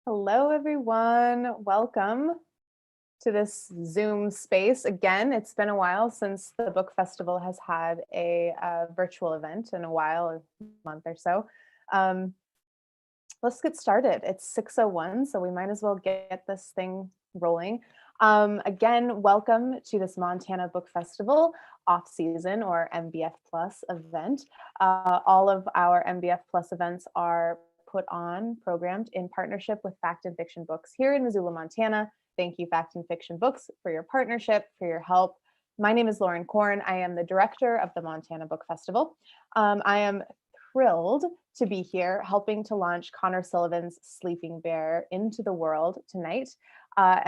Hello, everyone. Welcome to this Zoom space. Again, it's been a while since the book festival has had a virtual event a month or so. Let's get started. It's 6:01, so we might as well get this thing rolling. Again, welcome to this Montana Book Festival off-season or MBF Plus event. All of our MBF Plus events are programmed in partnership with Fact and Fiction Books here in Missoula, Montana. Thank you, Fact and Fiction Books, for your partnership, for your help. My name is Lauren Korn. I am the director of the Montana Book Festival. I am thrilled to be here helping to launch Connor Sullivan's Sleeping Bear into the world tonight. But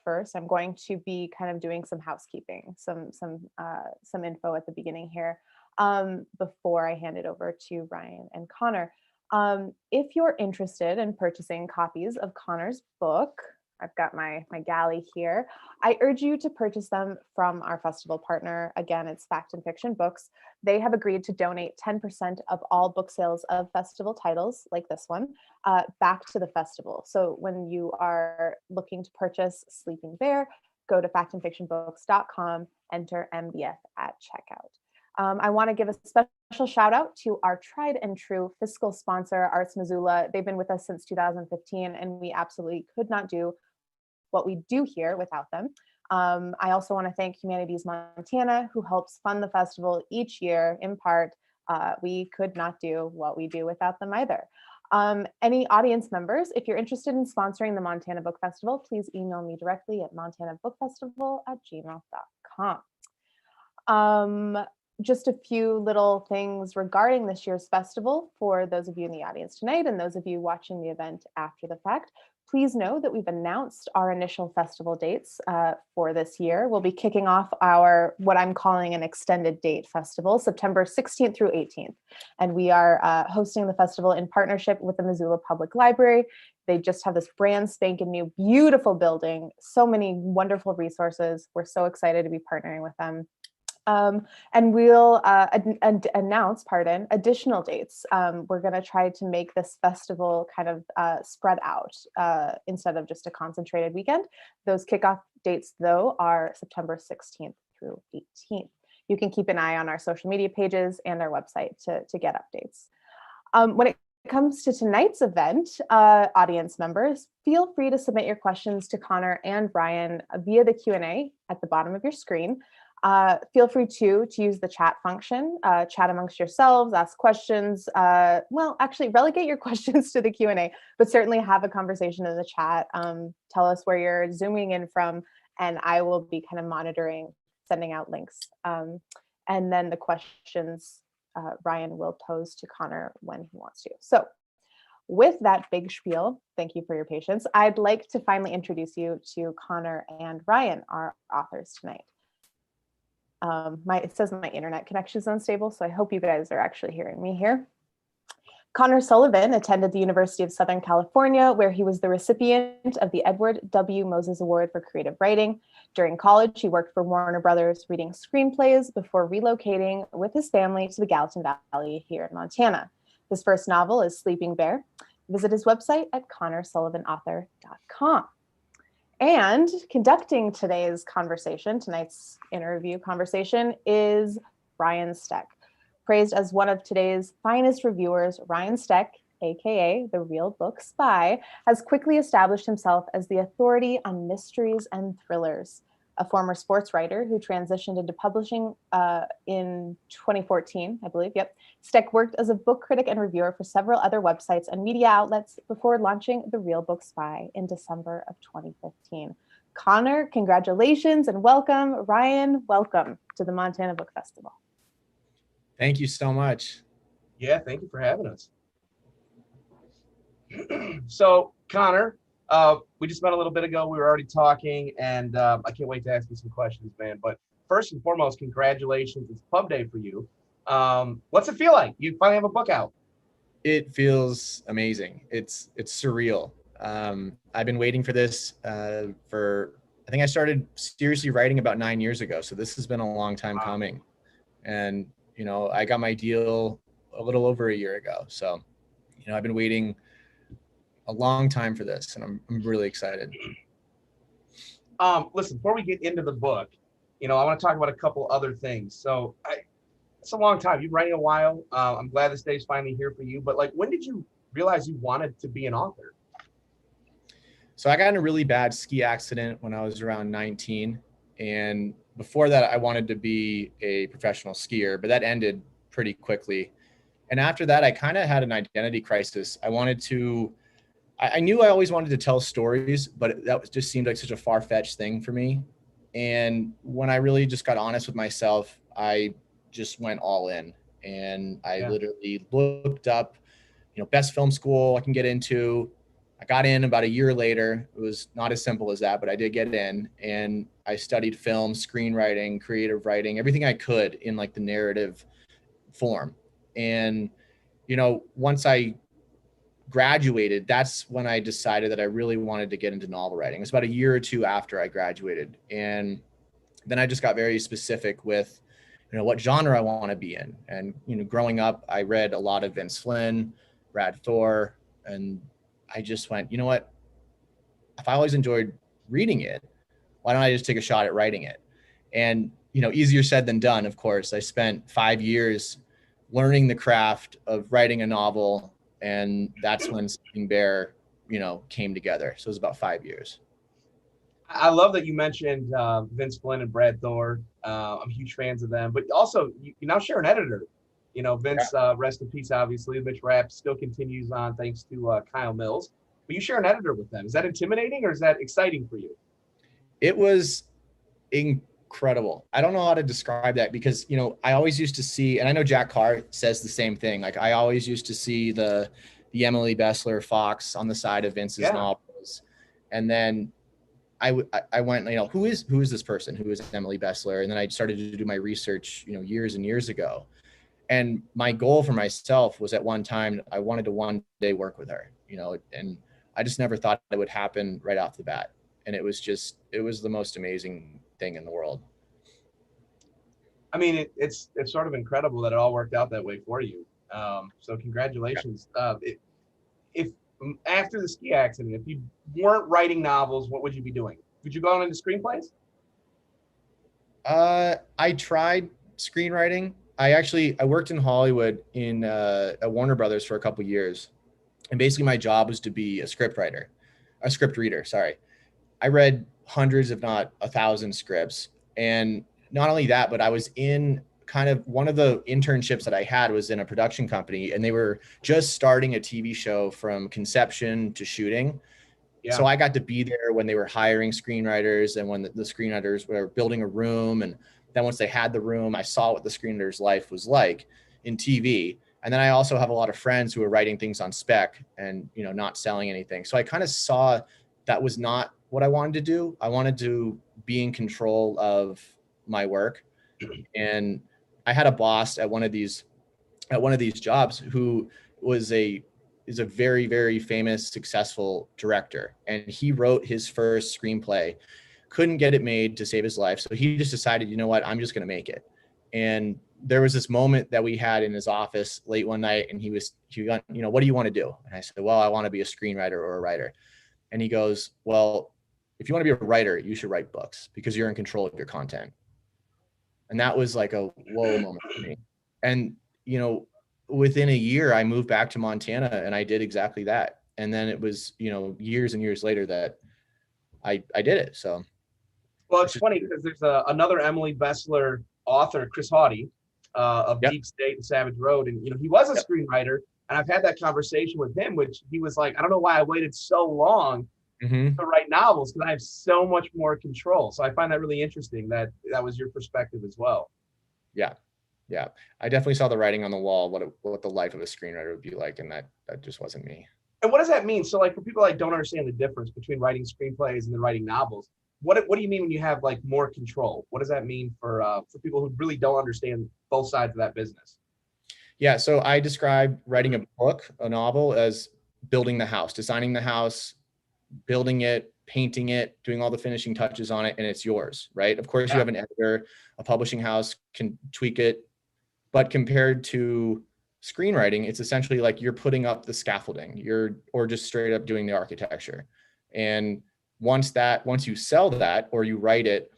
first, I'm going to be kind of doing some housekeeping, some info at the beginning here. Before I hand it over to Ryan and Connor. If you're interested in purchasing copies of Connor's book, I've got my galley here. I urge you to purchase them from our festival partner. Again, it's Fact and Fiction Books. They have agreed to donate 10% of all book sales of festival titles like this one back to the festival. So when you are looking to purchase Sleeping Bear, go to factandfictionbooks.com, enter MBF at checkout. I want to give a special shout out to our tried and true fiscal sponsor, Arts Missoula. They've been with us since 2015, and we absolutely could not do what we do here without them. I also want to thank Humanities Montana, who helps fund the festival each year in part. We could not do what we do without them either. Any audience members, if you're interested in sponsoring the Montana Book Festival, please email me directly at montanabookfestival@gmail.com. Just a few little things regarding this year's festival for those of you in the audience tonight and those of you watching the event after the fact. Please know that we've announced our initial festival dates for this year. We'll be kicking off our, what I'm calling an extended date festival, September 16th through 18th. And we are hosting the festival in partnership with the Missoula Public Library. They just have this brand spanking new, beautiful building, so many wonderful resources. We're so excited to be partnering with them. And we'll announce, additional dates. We're going to try to make this festival kind of spread out instead of just a concentrated weekend. Those kickoff dates, though, are September 16th through 18th. You can keep an eye on our social media pages and our website to get updates. When it comes to tonight's event, audience members, feel free to submit your questions to Connor and Ryan via the Q&A at the bottom of your screen. Feel free to use the chat function, chat amongst yourselves, ask questions. Actually relegate your questions to the Q&A, but certainly have a conversation in the chat. Tell us where you're zooming in from, and I will be kind of monitoring, sending out links. And then the questions Ryan will pose to Connor when he wants to. So with that big spiel, thank you for your patience. I'd like to finally introduce you to Connor and Ryan, our authors tonight. It says my internet connection is unstable, so I hope you guys are actually hearing me here. Connor Sullivan attended the University of Southern California, where he was the recipient of the Edward W. Moses Award for Creative Writing. During college, he worked for Warner Brothers reading screenplays before relocating with his family to the Gallatin Valley here in Montana. His first novel is Sleeping Bear. Visit his website at connorsullivanauthor.com. And conducting tonight's interview conversation, is Ryan Steck. Praised as one of today's finest reviewers, Ryan Steck, aka the Real Book Spy, has quickly established himself as the authority on mysteries and thrillers. A former sports writer who transitioned into publishing in 2014, I believe, Steck worked as a book critic and reviewer for several other websites and media outlets before launching The Real Book Spy in December of 2015. Connor, congratulations and welcome. Ryan, welcome to the Montana Book Festival. Thank you so much. Yeah, thank you for having us. So, Connor, we just met a little bit ago. We were already talking, and I can't wait to ask you some questions, man. But first and foremost, congratulations. It's pub day for you. What's it feel like? You finally have a book out. It feels amazing. It's surreal. I've been waiting for this I think I started seriously writing about 9 years ago. So this has been a long time coming. And, I got my deal a little over a year ago. So, I've been waiting a long time for this, and I'm really excited. Listen, before we get into the book, I want to talk about a couple other things. So it's a long time. You've been writing a while. I'm glad this day's finally here for you. But like, when did you realize you wanted to be an author? So I got in a really bad ski accident when I was around 19. And before that, I wanted to be a professional skier, but that ended pretty quickly. And after that, I kind of had an identity crisis. I knew I always wanted to tell stories, but that just seemed like such a far-fetched thing for me. And when I really just got honest with myself, I just went all in. And I literally looked up, best film school I can get into. I got in about a year later. It was not as simple as that, but I did get in, and I studied film, screenwriting, creative writing, everything I could in like the narrative form. And, once I graduated, that's when I decided that I really wanted to get into novel writing. It was about a year or two after I graduated. And then I just got very specific with, what genre I want to be in. And, growing up, I read a lot of Vince Flynn, Brad Thor, and I just went, you know what? If I always enjoyed reading it, why don't I just take a shot at writing it? And, easier said than done, of course. I spent 5 years learning the craft of writing a novel. And that's when Sleeping Bear, came together. So it was about 5 years. I love that you mentioned Vince Flynn and Brad Thor. I'm huge fans of them, but also you now share an editor. Vince, rest in peace, obviously. Mitch Rapp still continues on thanks to Kyle Mills. But you share an editor with them. Is that intimidating or is that exciting for you? It was incredible. I don't know how to describe that because, I always used to see, and I know Jack Carr says the same thing. Like I always used to see the Emily Bessler Fox on the side of Vince's novels. And then I went, who is this person? Who is Emily Bessler? And then I started to do my research, years and years ago. And my goal for myself was at one time, I wanted to one day work with her, and I just never thought it would happen right off the bat. And it was the most amazing thing in the world. I mean, it's sort of incredible that it all worked out that way for you. So congratulations. If after the ski accident, if you weren't writing novels, what would you be doing? Would you go on into screenplays? I tried screenwriting. I worked in Hollywood at Warner Brothers for a couple of years. And basically my job was to be a script reader. Sorry. I read hundreds, if not 1,000 scripts. And not only that, but I was in kind of one of the internships that I had was in a production company, and they were just starting a TV show from conception to shooting. Yeah. So I got to be there when they were hiring screenwriters and when the screenwriters were building a room. And then once they had the room, I saw what the screenwriter's life was like in TV. And then I also have a lot of friends who are writing things on spec and, not selling anything. So I kind of saw that was not what I wanted to do. I wanted to be in control of my work. And I had a boss at one of these jobs who is a very, very famous, successful director. And he wrote his first screenplay, couldn't get it made to save his life. So he just decided, you know what, I'm just going to make it. And there was this moment that we had in his office late one night, and he went, what do you want to do? And I said, well, I want to be a screenwriter or a writer. And he goes, well, if you want to be a writer, you should write books because you're in control of your content. And that was like a whoa moment for me. And, within a year, I moved back to Montana and I did exactly that. And then it was, years and years later that I did it. So. Well, it's funny because there's another Emily Bessler author, Chris Haughey, of Deep State and Savage Road. And, he was a screenwriter. And I've had that conversation with him, which he was like, I don't know why I waited so long to write novels because I have so much more control. So I find that really interesting that was your perspective as well. Yeah. Yeah. I definitely saw the writing on the wall, what the life of a screenwriter would be like. And that just wasn't me. And what does that mean? So like for people that don't understand the difference between writing screenplays and then writing novels, what do you mean when you have like more control? What does that mean for people who really don't understand both sides of that business? Yeah. So I describe writing a book, a novel, as building the house, designing the house, building it, painting it, doing all the finishing touches on it, and it's yours, right? Of course, you have an editor, a publishing house can tweak it, but compared to screenwriting, it's essentially like you're putting up the scaffolding, or just straight up doing the architecture. And once you sell that, or you write it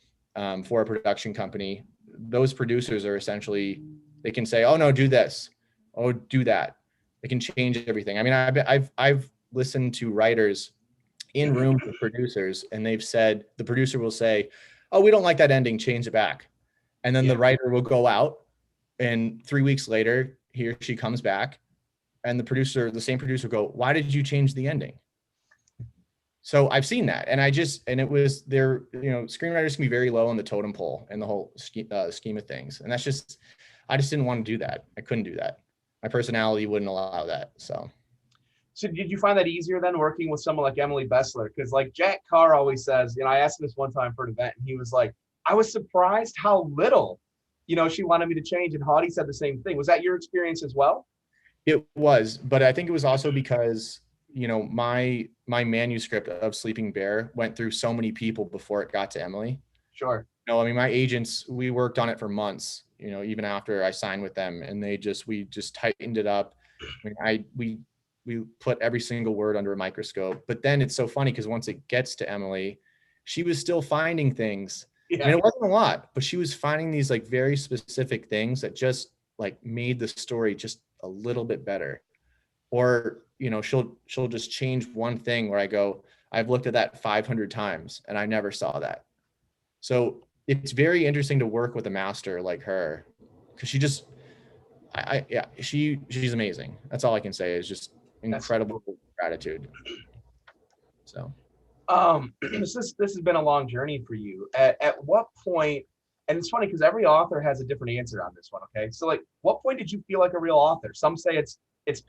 for a production company, those producers are essentially, they can say, oh no, do this, oh do that. They can change everything. I mean, I've listened to writers in rooms with producers, and they've said, the producer will say, oh, we don't like that ending, change it back. And then the writer will go out, and 3 weeks later, he or she comes back, and the same producer will go, why did you change the ending? So I've seen that. And it was there, screenwriters can be very low on the totem pole in the whole scheme of things. And I just didn't want to do that. I couldn't do that. My personality wouldn't allow that. So did you find that easier than working with someone like Emily Bessler? Because like Jack Carr always says, I asked him this one time for an event, and he was like, I was surprised how little, she wanted me to change. And Haughty said the same thing. Was that your experience as well? It was, but I think it was also because, my manuscript of Sleeping Bear went through so many people before it got to Emily. Sure. I mean, my agents, we worked on it for months, even after I signed with them, and we just tightened it up. I mean, we put every single word under a microscope. But then it's so funny because once it gets to Emily, she was still finding things. Yeah. I mean, it wasn't a lot, but she was finding these like very specific things that just like made the story just a little bit better. Or, she'll just change one thing where I go, I've looked at that 500 times and I never saw that. So it's very interesting to work with a master like her, because she just, she's amazing. That's all I can say, is just incredible gratitude. So, this has been a long journey for you. At what point, and it's funny because every author has a different answer on this one. Okay. So like, what point did you feel like a real author? Some say it's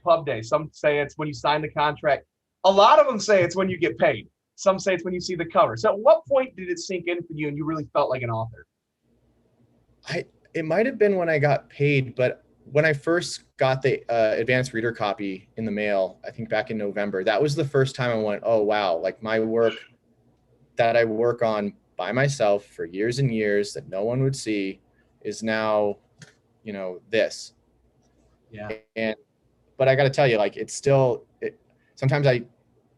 pub day. Some say it's when you sign the contract. A lot of them say it's when you get paid. Some say it's when you see the cover. So at what point did it sink in for you and you really felt like an author? It might have been when I got paid, but when I first got the advanced reader copy in the mail, I think back in November, that was the first time I went, oh, wow, like my work that I work on by myself for years and years that no one would see is now, this. Yeah. But I got to tell you, like, sometimes I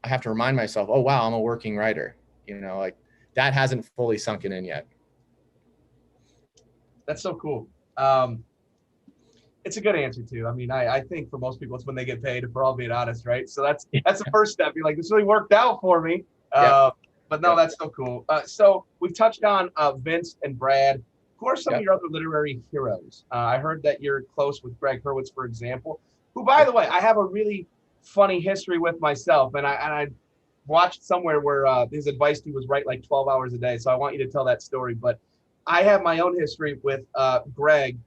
have to remind myself, oh, wow, I'm a working writer. Like that hasn't fully sunken in yet. That's so cool. It's a good answer too. I mean, I think for most people, it's when they get paid, if we're all being honest, right? So that's the first step. You're like, this really worked out for me. But no, that's so cool. So we've touched on Vince and Brad. Who are some of your other literary heroes? I heard that you're close with Greg Hurwitz, for example, who, by the way, I have a really funny history with myself. And I watched somewhere where his advice to you was write like 12 hours a day. So I want you to tell that story. But I have my own history with Greg,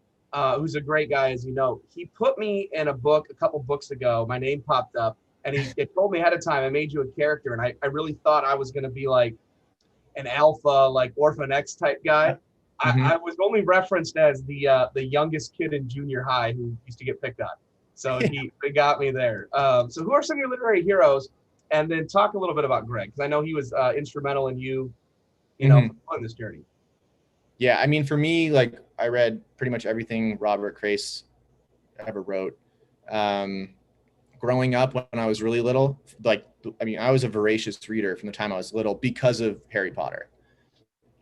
who's a great guy, as you know. He put me in a book a couple books ago. My name popped up, and he told me ahead of time, I made you a character. And I really thought I was going to be like an alpha, like Orphan X type guy. I was only referenced as the youngest kid in junior high who used to get picked on. So he got me there. So who are some of your literary heroes? And then talk a little bit about Greg, because I know he was instrumental in you on this journey. Yeah, I mean, for me, like, I read pretty much everything Robert Crace ever wrote. Growing up when I was really little, I was a voracious reader from the time I was little because of Harry Potter.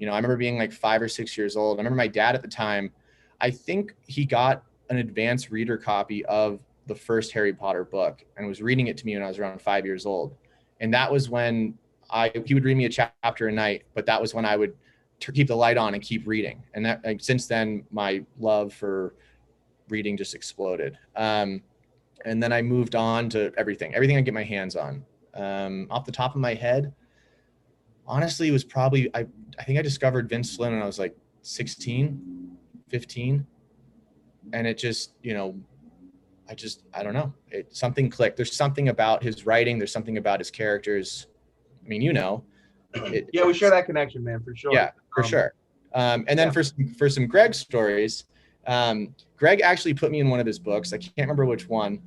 I remember being like 5 or 6 years old. I remember my dad at the time, I think he got an advanced reader copy of the first Harry Potter book and was reading it to me when I was around 5 years old. And that was when he would read me a chapter a night, but that was when I would keep the light on and keep reading. And that, like, since then, my love for reading just exploded. And then I moved on to everything I get my hands on. Off the top of my head, honestly, it was probably, I think I discovered Vince Flynn when I was like 16, 15. And it just, I don't know. Something clicked. There's something about his writing. There's something about his characters. I mean, we share that connection, man, for sure. Yeah, for sure. And then for some Greg stories, Greg actually put me in one of his books. I can't remember which one.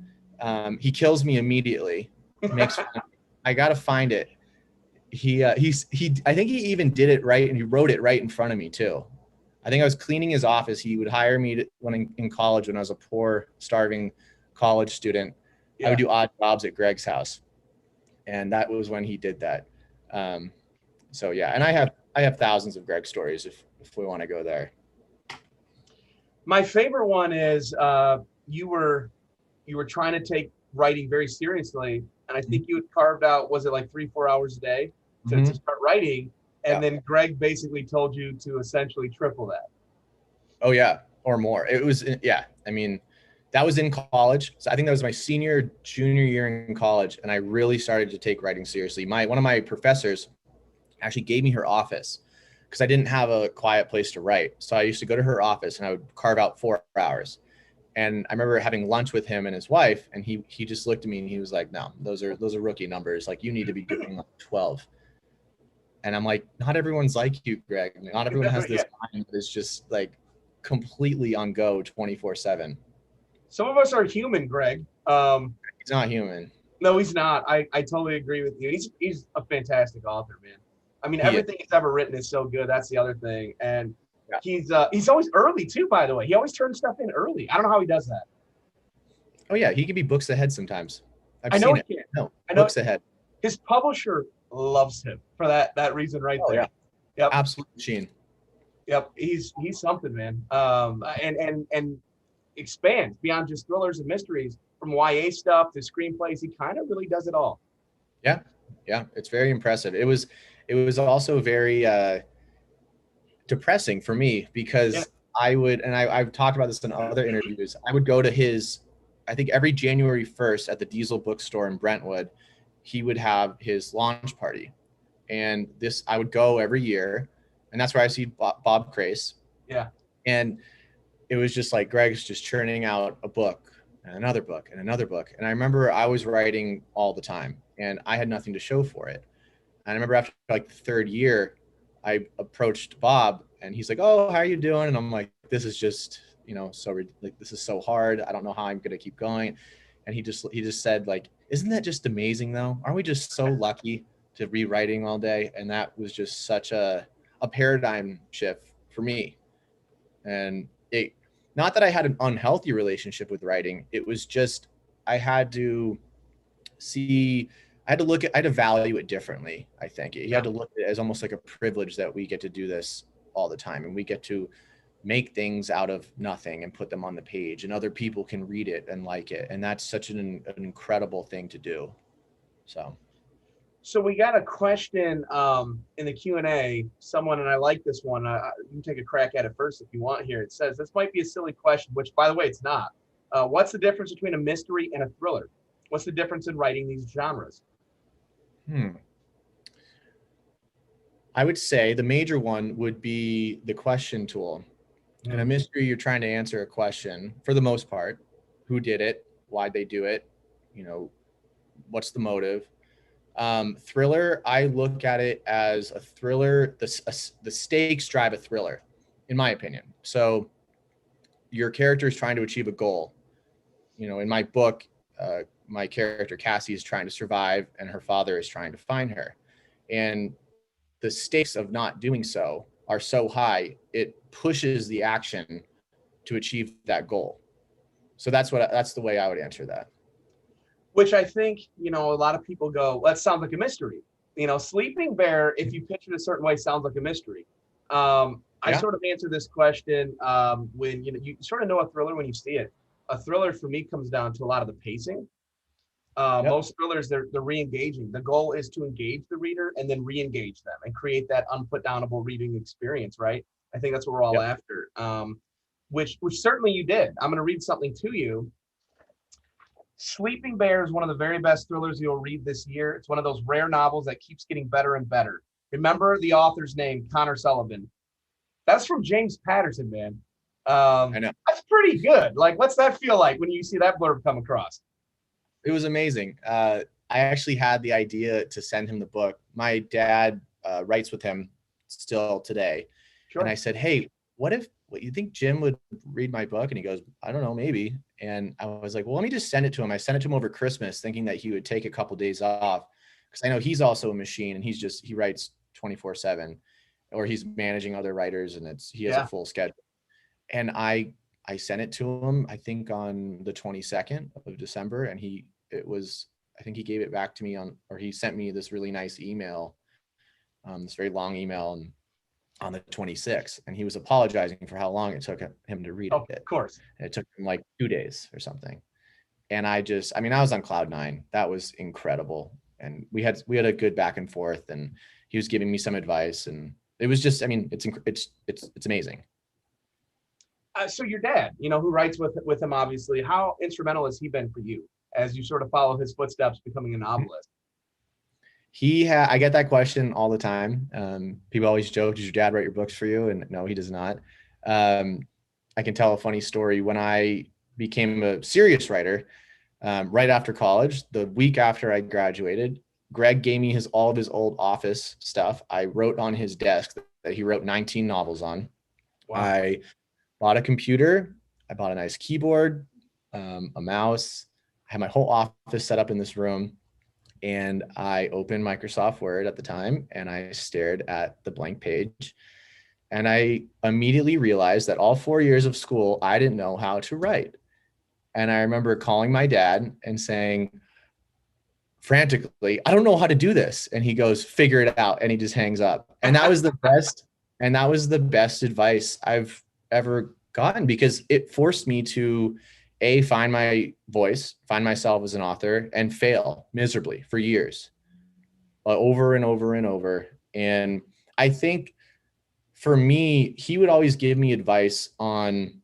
He kills me immediately. I got to find it. I think he even did it right, and he wrote it right in front of me too. I think I was cleaning his office. He would hire me when in college when I was a poor, starving college student, Yeah. I would do odd jobs at Greg's house. And that was when he did that. So yeah, and I have thousands of Greg stories if we want to go there. My favorite one is you were trying to take writing very seriously, and I think you had carved out, was it like 3-4 hours a day to start writing, and then Greg basically told you to essentially triple that. Oh yeah, or more. It was, yeah. I mean, that was in college. So I think that was my junior year in college, and I really started to take writing seriously. One of my professors actually gave me her office because I didn't have a quiet place to write. So I used to go to her office and I would carve out 4 hours. And I remember having lunch with him and his wife, and he just looked at me and he was like, "No, those are rookie numbers. Like, you need to be doing like 12." And I'm like, "Not everyone's like you, Greg. Not everyone has this mind that is just like completely on go 24/7." Some of us are human, Greg. He's not human. No, he's not. I totally agree with you. He's a fantastic author, man. I mean, everything he's ever written is so good. That's the other thing. And he's always early too, by the way. He always turns stuff in early. I don't know how he does that. Oh yeah, he can be books ahead sometimes. I know he can. No, books ahead. His publisher loves him for that reason right there. Yeah. Yep. Absolute machine. Yep. He's something, man. And expands beyond just thrillers and mysteries, from YA stuff to screenplays. He kind of really does it all. Yeah. Yeah. It's very impressive. It was also very depressing for me because I've talked about this in other interviews. I would go to his, I think every January 1st at the Diesel bookstore in Brentwood, he would have his launch party. And I would go every year, and that's where I see Bob Crace. Yeah. And it was just like Greg's just churning out a book and another book and another book. And I remember I was writing all the time and I had nothing to show for it. And I remember after like the 3rd year, I approached Bob and he's like, "Oh, how are you doing?" And I'm like, "This is just, this is so hard. I don't know how I'm going to keep going." And he just said, like, "Isn't that just amazing though? Aren't we just so lucky to be writing all day?" And that was just such a paradigm shift for me. And not that I had an unhealthy relationship with writing. It was just, I had to value it differently. I think you had to look at it as almost like a privilege that we get to do this all the time. And we get to make things out of nothing and put them on the page, and other people can read it and like it. And that's such an incredible thing to do. So we got a question in the Q&A, someone, and I like this one. You can take a crack at it first if you want here. It says, "This might be a silly question," which, by the way, it's not. "What's the difference between a mystery and a thriller? What's the difference in writing these genres?" I would say the major one would be the question tool. In a mystery, you're trying to answer a question for the most part. Who did it? Why'd they do it? What's the motive? Thriller, I look at it as a thriller. The stakes drive a thriller, in my opinion. So your character is trying to achieve a goal. In my book, my character Cassie is trying to survive, and her father is trying to find her. And the stakes of not doing so are so high, it pushes the action to achieve that goal. So that's the way I would answer that. Which I think, a lot of people go, "That sounds like a mystery." Sleeping Bear, if you pitch it a certain way, sounds like a mystery. I sort of answer this question when you sort of know a thriller when you see it. A thriller for me comes down to a lot of the pacing. Most thrillers, they're re-engaging. The goal is to engage the reader and then re-engage them and create that unputdownable reading experience, right? I think that's what we're all after, which certainly you did. I'm going to read something to you. Sleeping Bear is one of the very best thrillers you'll read this year. It's one of those rare novels that keeps getting better and better. Remember the author's name, Connor Sullivan. That's from James Patterson, man. I know. That's pretty good. Like, what's that feel like when you see that blurb come across? It was amazing. I actually had the idea to send him the book. My dad writes with him still today. Sure. And I said, "Hey, what you think Jim would read my book?" And he goes, "I don't know, maybe." And I was like, "Well, let me just send it to him." I sent it to him over Christmas, thinking that he would take a couple days off, because I know he's also a machine, and he writes 24/7, or he's managing other writers, and he has a full schedule. And I I sent it to him, I think on the 22nd of December. And I think he gave it back to me or he sent me this really nice email, this very long email on the 26th. And he was apologizing for how long it took him to read it. Of course. And it took him like 2 days or something. And I was on cloud nine. That was incredible. And we had a good back and forth, and he was giving me some advice, and it was just, it's amazing. So your dad, who writes with him, obviously, how instrumental has he been for you as you sort of follow his footsteps, becoming a novelist? I get that question all the time. People always joke, does your dad write your books for you? And no, he does not. I can tell a funny story. When I became a serious writer, right after college, the week after I graduated, Greg gave me all of his old office stuff. I wrote on his desk that he wrote 19 novels on. Wow. I bought a computer. I bought a nice keyboard, a mouse. I had my whole office set up in this room, and I opened Microsoft Word at the time, and I stared at the blank page, and I immediately realized that all 4 years of school, I didn't know how to write. And I remember calling my dad and saying frantically, I don't know how to do this. And he goes, figure it out. And he just hangs up. And that was the best advice I've ever gotten, because it forced me to find my voice, find myself as an author, and fail miserably for years, over and over and over. And I think for me, he would always give me advice on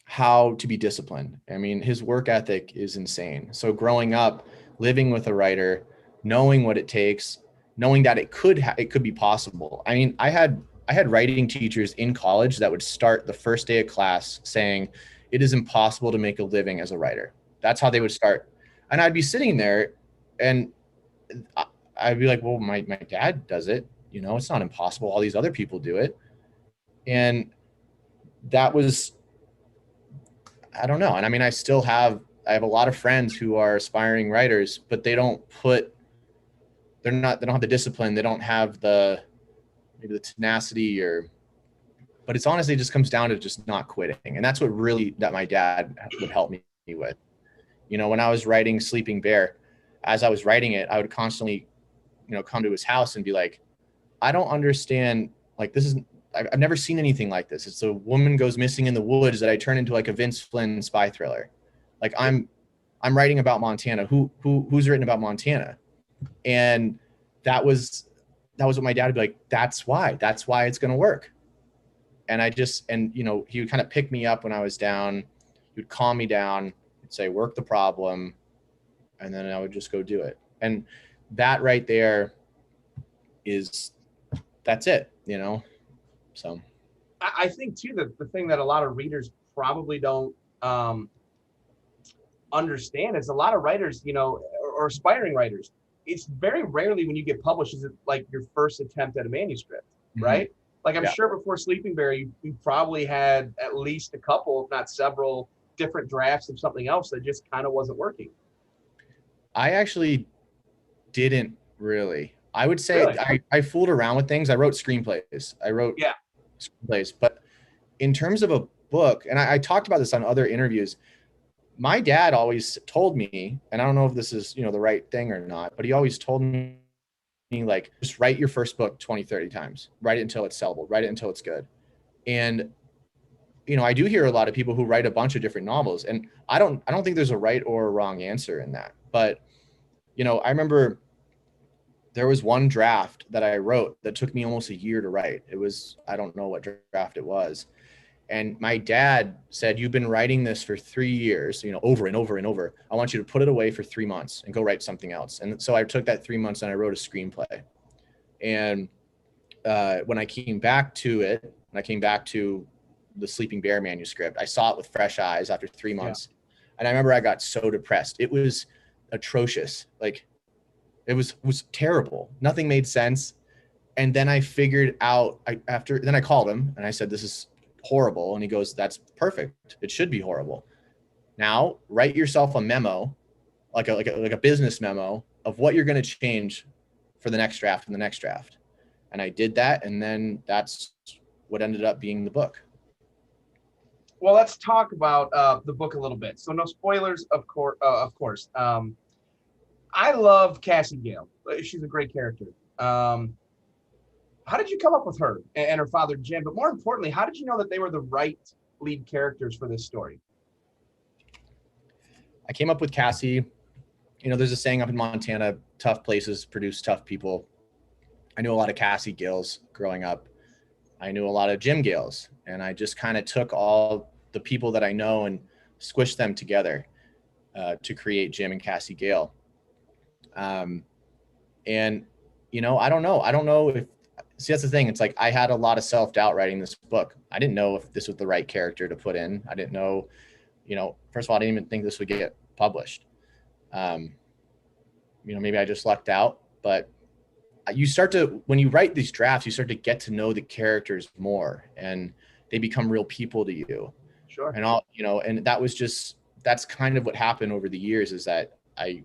how to be disciplined. I mean, his work ethic is insane. So growing up, living with a writer, knowing what it takes, knowing that it could be possible. I mean, I had writing teachers in college that would start the first day of class saying, it is impossible to make a living as a writer. That's how they would start. And I'd be sitting there and I'd be like, well, my dad does it. It's not impossible. All these other people do it. And that was, I don't know. And I mean, I have a lot of friends who are aspiring writers, but they don't have the discipline. They don't have maybe the tenacity, but it's honestly just comes down to just not quitting. And that's what that my dad would help me with. When I was writing Sleeping Bear, as I was writing it, I would constantly, come to his house and be like, I don't understand. Like, I've never seen anything like this. It's a woman goes missing in the woods that I turn into like a Vince Flynn spy thriller. Like I'm writing about Montana. Who's written about Montana? And that was what my dad would be like, that's why it's going to work. And he would kind of pick me up when I was down. He would calm me down, he'd say, work the problem. And then I would just go do it. And that right there that's it, So I think too that the thing that a lot of readers probably don't understand is a lot of writers, or aspiring writers, it's very rarely when you get published is it like your first attempt at a manuscript, right? Like I'm sure before Sleeping Bear, you probably had at least a couple, if not several, different drafts of something else that just kind of wasn't working. I actually didn't really. I would say I fooled around with things. I wrote screenplays. Screenplays. But in terms of a book, and I talked about this on other interviews, my dad always told me, and I don't know if this is, the right thing or not, but he always told me, like, just write your first book 20, 30 times. Write it until it's sellable. Write it until it's good. And, I do hear a lot of people who write a bunch of different novels, and I don't think there's a right or a wrong answer in that. But, I remember there was one draft that I wrote that took me almost a year to write. It was, I don't know what draft it was. And my dad said, you've been writing this for 3 years, over and over and over. I want you to put it away for 3 months and go write something else. And so I took that 3 months and I wrote a screenplay. And when I came back to it, and I came back to the Sleeping Bear manuscript, I saw it with fresh eyes after 3 months. Yeah. And I remember I got so depressed. It was atrocious. Like, it was terrible. Nothing made sense. And then I figured out, then I called him and I said, this is horrible. And he goes, that's perfect. It should be horrible. Now write yourself a memo, like a business memo of what you're going to change for the next draft and the next draft. And I did that. And then that's what ended up being the book. Well, let's talk about the book a little bit. So no spoilers, of course. I love Cassie Gale. She's a great character. How did you come up with her and her father, Jim? But more importantly, how did you know that they were the right lead characters for this story? I came up with Cassie. You know, there's a saying up in Montana, tough places produce tough people. I knew a lot of Cassie Gales growing up. I knew a lot of Jim Gales, and I just kind of took all the people that I know and squished them together to create Jim and Cassie Gale. And, you know, I don't know if, see, that's the thing. It's like, I had a lot of self-doubt writing this book. I didn't know if this was the right character to put in. I didn't know, you know, first of all, I didn't even think this would get published. You know, maybe I just lucked out, but you start to, when you write these drafts, you start to get to know the characters more, and they become real people to you. Sure. And all, you know, and that's kind of what happened over the years, is that I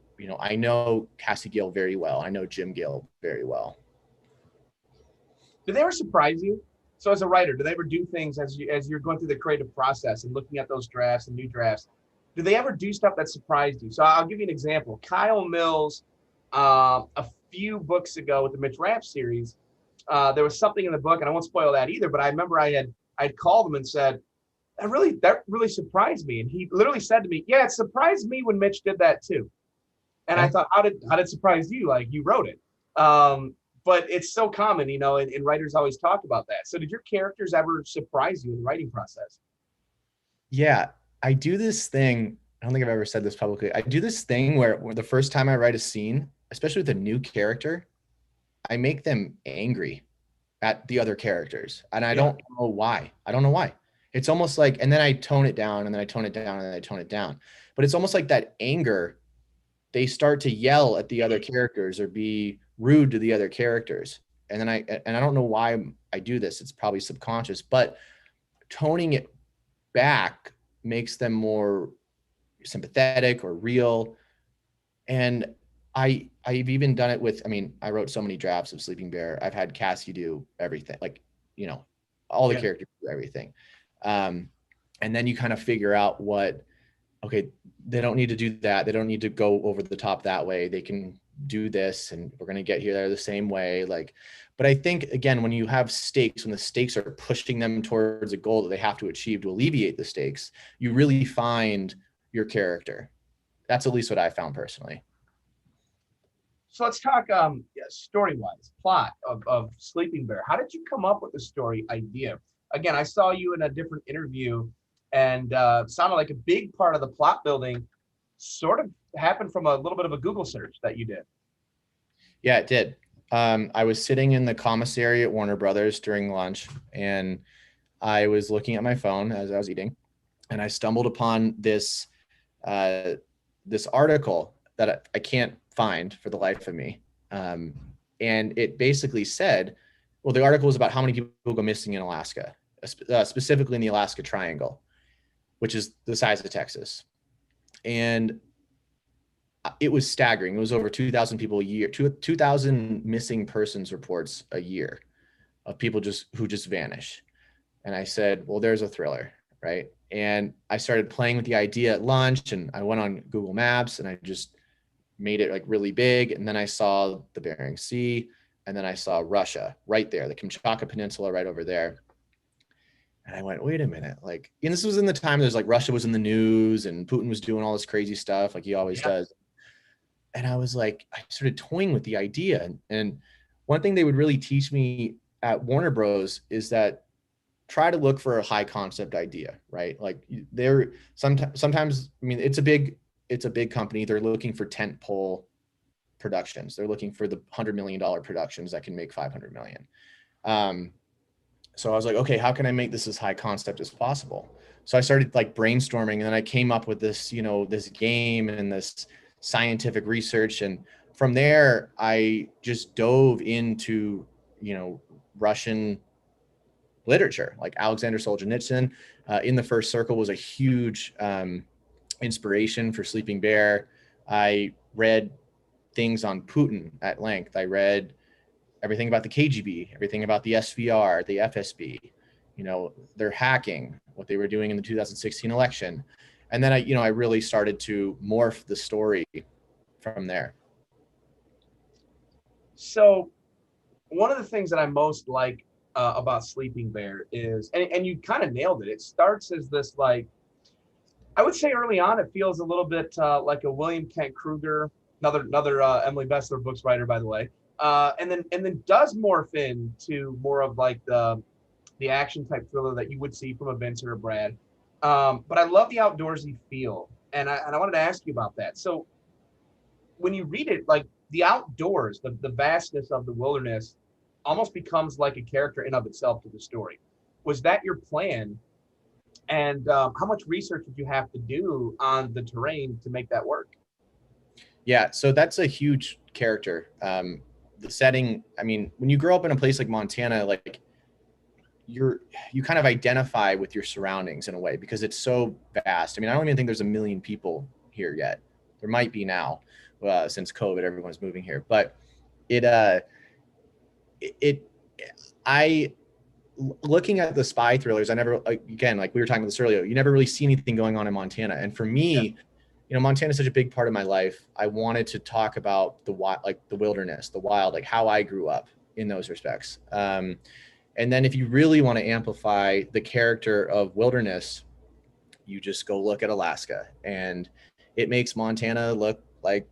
know Cassie Gale very well. I know Jim Gale very well. Did they ever surprise you? So as a writer, do they ever do things as you're going through the creative process and looking at those drafts and new drafts? Do they ever do stuff that surprised you? So I'll give you an example. Kyle Mills, a few books ago with the Mitch Rapp series, there was something in the book, and I won't spoil that either, but I remember I'd called him and said, that really surprised me. And he literally said to me, yeah, it surprised me when Mitch did that too. And I thought, how did it surprise you? Like, you wrote it. But it's so common, you know, and writers always talk about that. So did your characters ever surprise you in the writing process? Yeah, I do this thing. I don't think I've ever said this publicly. I do this thing where the first time I write a scene, especially with a new character, I make them angry at the other characters. And I don't know why. I don't know why. It's almost like, and then I tone it down, and then I tone it down, and then I tone it down. But it's almost like that anger, they start to yell at the other characters or be rude to the other characters. And then I don't know why I do this. It's probably subconscious, but toning it back makes them more sympathetic or real. And I've even done it with, I mean, I wrote so many drafts of Sleeping Bear. I've had Cassie do everything, like, you know, all the characters do everything. And then you kind of figure out okay, they don't need to do that. They don't need to go over the top that way. They can do this, and we're going to get here there the same way. Like, but I think, again, when you have stakes, when the stakes are pushing them towards a goal that they have to achieve to alleviate the stakes, you really find your character. That's at least what I found personally. So let's talk story-wise, plot of Sleeping Bear. How did you come up with the story idea? Again, I saw you in a different interview, and sounded like a big part of the plot building sort of happened from a little bit of a Google search that you did. Yeah, it did. I was sitting in the commissary at Warner Brothers during lunch, and I was looking at my phone as I was eating, and I stumbled upon this article that I can't find for the life of me. And it basically said, well, the article was about how many people go missing in Alaska, specifically in the Alaska Triangle, which is the size of Texas. And it was staggering. It was over 2,000 people a year, 2,000 missing persons reports a year of people who just vanish. And I said, well, there's a thriller, right? And I started playing with the idea at lunch, and I went on Google Maps, and I just made it like really big. And then I saw the Bering Sea, and then I saw Russia right there, the Kamchatka Peninsula right over there. And I went, wait a minute, like, and this was in the time there's like Russia was in the news and Putin was doing all this crazy stuff like he always does. And I was like, I started toying with the idea. And one thing they would really teach me at Warner Bros. Is that try to look for a high concept idea, right? Like they're sometimes, I mean, it's a big company. They're looking for tentpole productions. They're looking for the $100 million productions that can make 500 million. So I was like, okay, how can I make this as high concept as possible? So I started like brainstorming, and then I came up with this, you know, this game and this scientific research. And from there, I just dove into, you know, Russian literature, like Alexander Solzhenitsyn. In the First Circle was a huge inspiration for Sleeping Bear. I read things on Putin at length. I read everything about the KGB, everything about the SVR, the FSB, you know, their hacking, what what they were doing in the 2016 election. And then I really started to morph the story from there. So one of the things that I most like about Sleeping Bear is, and you kind of nailed it. It starts as this, like, I would say early on, it feels a little bit like a William Kent Kruger, another Emily Bessler books writer, by the way, and then does morph into more of like the action type thriller that you would see from a Vince or a Brad. But I love the outdoorsy feel, and I wanted to ask you about that. So when you read it, like the outdoors, the vastness of the wilderness almost becomes like a character in of itself to the story. Was that your plan? And how much research did you have to do on the terrain to make that work? Yeah, so that's a huge character. The setting, I mean, when you grow up in a place like Montana, like you kind of identify with your surroundings in a way because it's so vast. I mean, I don't even think there's a million people here yet. There might be now, since COVID, everyone's moving here. But looking at the spy thrillers, I never, again, like we were talking about this earlier, you never really see anything going on in Montana. And for me, Montana is such a big part of my life. I wanted to talk about the wild, like the wilderness, the wild, like how I grew up in those respects. And then if you really want to amplify the character of wilderness, you just go look at Alaska, and it makes Montana look like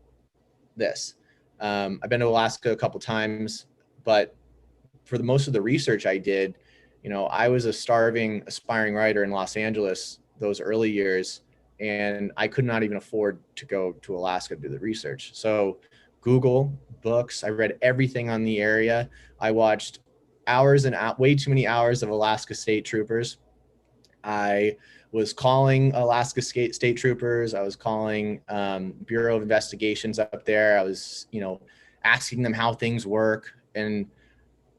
this. I've been to Alaska a couple times, but for the most of the research I did, I was a starving, aspiring writer in Los Angeles those early years, and I could not even afford to go to Alaska to do the research. So Google, books, I read everything on the area. I watched hours and way too many hours of Alaska State Troopers. I was calling Alaska State Troopers. I was calling Bureau of Investigations up there. I was, asking them how things work. And,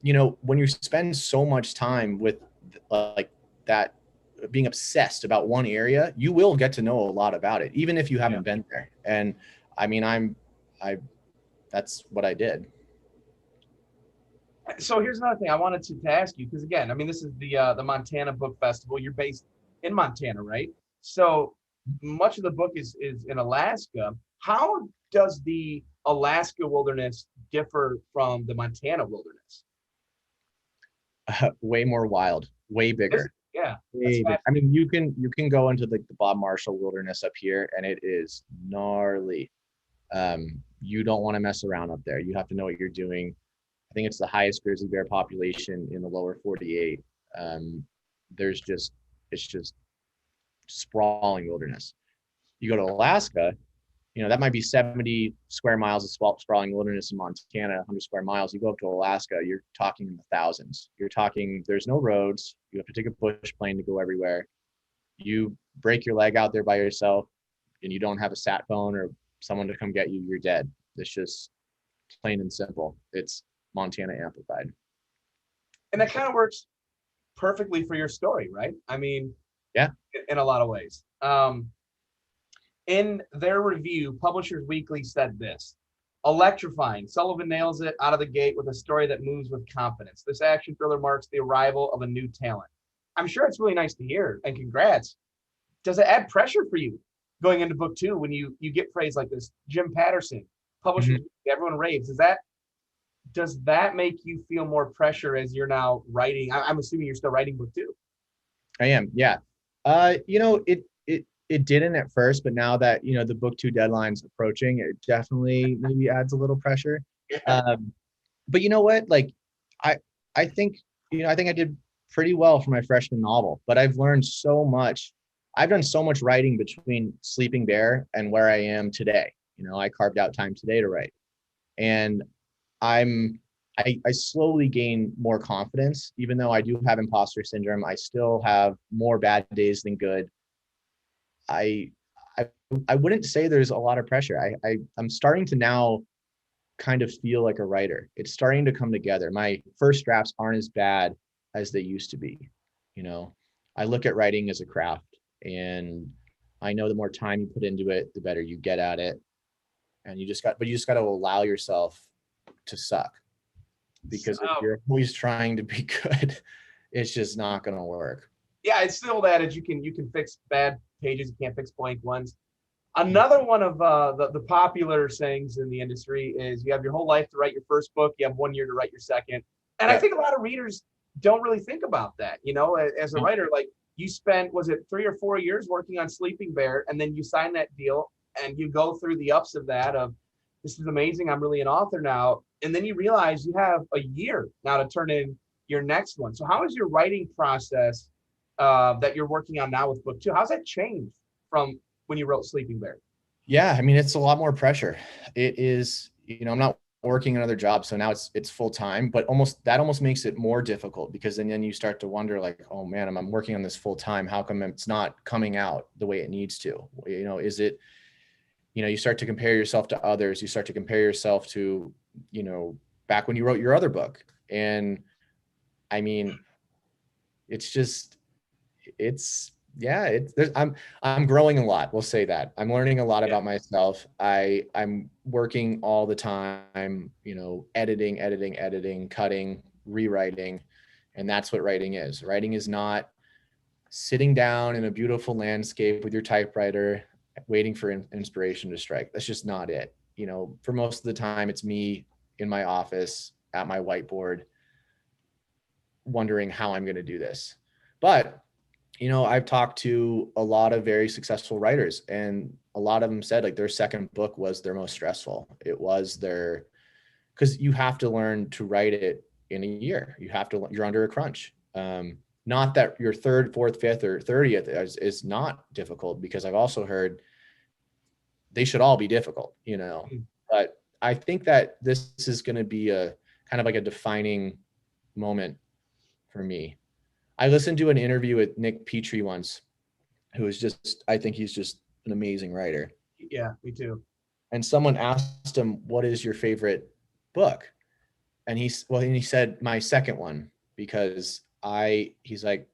when you spend so much time with like that, being obsessed about one area, you will get to know a lot about it, even if you haven't been there. And I mean, that's what I did. So here's another thing I wanted to ask you, because again, I mean, this is the Montana Book Festival. You're based in Montana, right? So much of the book is in Alaska. How does the Alaska wilderness differ from the Montana wilderness? Way more wild, way bigger. Way bigger. I mean, you can go into the Bob Marshall wilderness up here, and it is gnarly. You don't want to mess around up there. You have to know what you're doing. I think it's the highest grizzly bear population in the lower 48. It's just sprawling wilderness. You go to Alaska, that might be 70 square miles of sprawling wilderness in Montana, 100 square miles. You go up to Alaska, you're talking in the thousands. You're talking, there's no roads. You have to take a bush plane to go everywhere. You break your leg out there by yourself and you don't have a sat phone or someone to come get you, you're dead. It's just plain and simple. It's Montana amplified. And that kind of works perfectly for your story, right? I mean, yeah, in a lot of ways. In their review, Publishers Weekly said this: electrifying. Sullivan nails it out of the gate with a story that moves with confidence. This action thriller marks the arrival of a new talent. I'm sure it's really nice to hear, and congrats. Does it add pressure for you going into book 2 when you get praise like this? Jim Patterson, Publishers Weekly, everyone raves. Does that make you feel more pressure as you're now writing? I'm assuming you're still writing book 2. I am, yeah. It didn't at first, but now that the book 2 deadline's approaching, it definitely maybe adds a little pressure. But you know what? Like, I think I did pretty well for my freshman novel, but I've learned so much. I've done so much writing between Sleeping Bear and where I am today. I carved out time today to write, and I slowly gain more confidence. Even though I do have imposter syndrome, I still have more bad days than good. I wouldn't say there's a lot of pressure. I'm starting to now kind of feel like a writer. It's starting to come together. My first drafts aren't as bad as they used to be. I look at writing as a craft, and I know the more time you put into it, the better you get at it. And you just got to allow yourself to suck, because if you're always trying to be good, it's just not going to work. Yeah, it's the old adage, you can fix bad pages, you can't fix blank ones. Another one of the popular sayings in the industry is you have your whole life to write your first book, you have 1 year to write your second. And I Yeah. think a lot of readers don't really think about that. You know, as a No. writer, like you spent, was it 3 or 4 years working on Sleeping Bear, and then you sign that deal and you go through the ups of that of this is amazing, I'm really an author now. And then you realize you have a year now to turn in your next one. So how is your writing process that you're working on now with book 2? How's that changed from when you wrote Sleeping Bear? Yeah, I mean, it's a lot more pressure. It is, I'm not working another job, so now it's full time, but that almost makes it more difficult, because then you start to wonder, like, oh man, I'm working on this full time. How come it's not coming out the way it needs to? Is it, you start to compare yourself to others. You start to compare yourself to, back when you wrote your other book. And I mean, I'm growing a lot. We'll say that. I'm learning a lot about myself. I'm working all the time, editing, cutting, rewriting. And that's what writing is. Writing is not sitting down in a beautiful landscape with your typewriter, waiting for inspiration to strike. That's just not it. For most of the time, it's me in my office at my whiteboard, wondering how I'm going to do this. But I've talked to a lot of very successful writers, and a lot of them said like their second book was their most stressful. It was because you have to learn to write it in a year. You're under a crunch. Not that your third, fourth, fifth, or 30th is not difficult, because I've also heard they should all be difficult, but I think that this is going to be a kind of like a defining moment for me. I listened to an interview with Nick Petrie once, I think he's just an amazing writer. Yeah, me too. And someone asked him, what is your favorite book? And he said, my second one, because he's like,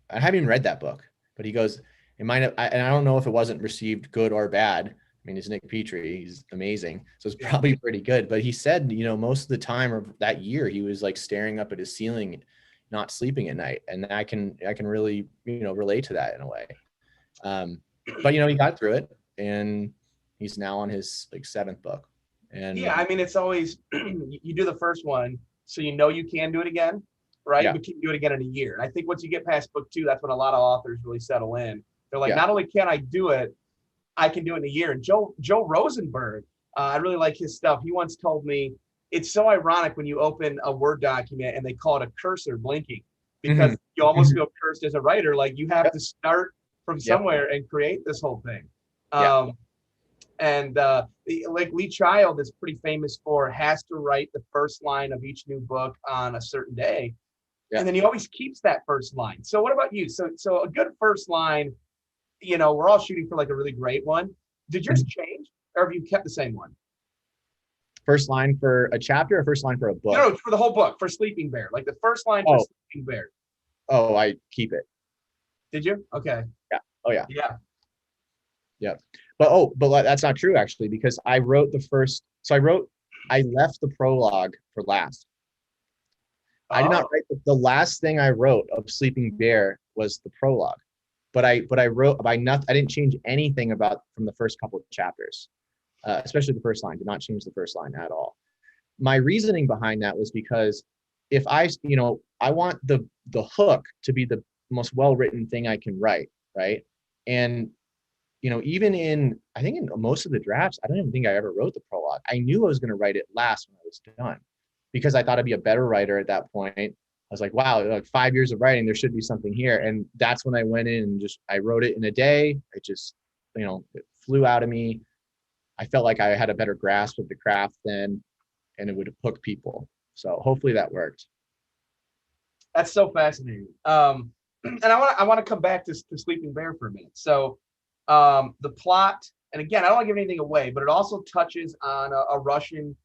I haven't even read that book, but he goes, it might have, and I don't know if it wasn't received good or bad. I mean, it's Nick Petrie, he's amazing. So it's probably pretty good. But he said, most of the time of that year, he was like staring up at his ceiling, not sleeping at night. And I can really, relate to that in a way. But he got through it, and he's now on his like 7th book. And yeah, I mean, it's always, you do the first one, so you can do it again, right? Yeah. But can do it again in a year. And I think once you get past book 2, that's when a lot of authors really settle in. They're like, not only can I do it, I can do it in a year. And Joe Rosenberg, I really like his stuff. He once told me, it's so ironic when you open a Word document and they call it a cursor blinking, because you almost feel cursed as a writer. Like you have to start from somewhere and create this whole thing. And like Lee Child is pretty famous for has to write the first line of each new book on a certain day. And then he always keeps that first line. So what about you? So a good first line, we're all shooting for like a really great one. Did yours change, or have you kept the same one? First line for a chapter or first line for a book? No, for the whole book, for Sleeping Bear. Like the first line for Sleeping Bear. Oh, I keep it. Did you? Okay. Yeah. Oh, yeah. Yeah. Yeah. But that's not true, actually, because I wrote I left the prologue for last. I did not write the last thing I wrote of Sleeping Bear was the prologue, but I wrote by nothing. I didn't change anything from the first couple of chapters, especially the first line. Did not change the first line at all. My reasoning behind that was because if I want the hook to be the most well-written thing I can write, right? And even I think in most of the drafts, I don't even think I ever wrote the prologue. I knew I was going to write it last when I was done, because I thought I'd be a better writer at that point. I was like, wow, like 5 years of writing, there should be something here. And that's when I went in and I wrote it in a day. It just, it flew out of me. I felt like I had a better grasp of the craft then, and it would hook people. So hopefully that worked. That's so fascinating. And I want to come back to Sleeping Bear for a minute. So the plot, and again, I don't want to give anything away, but it also touches on a Russian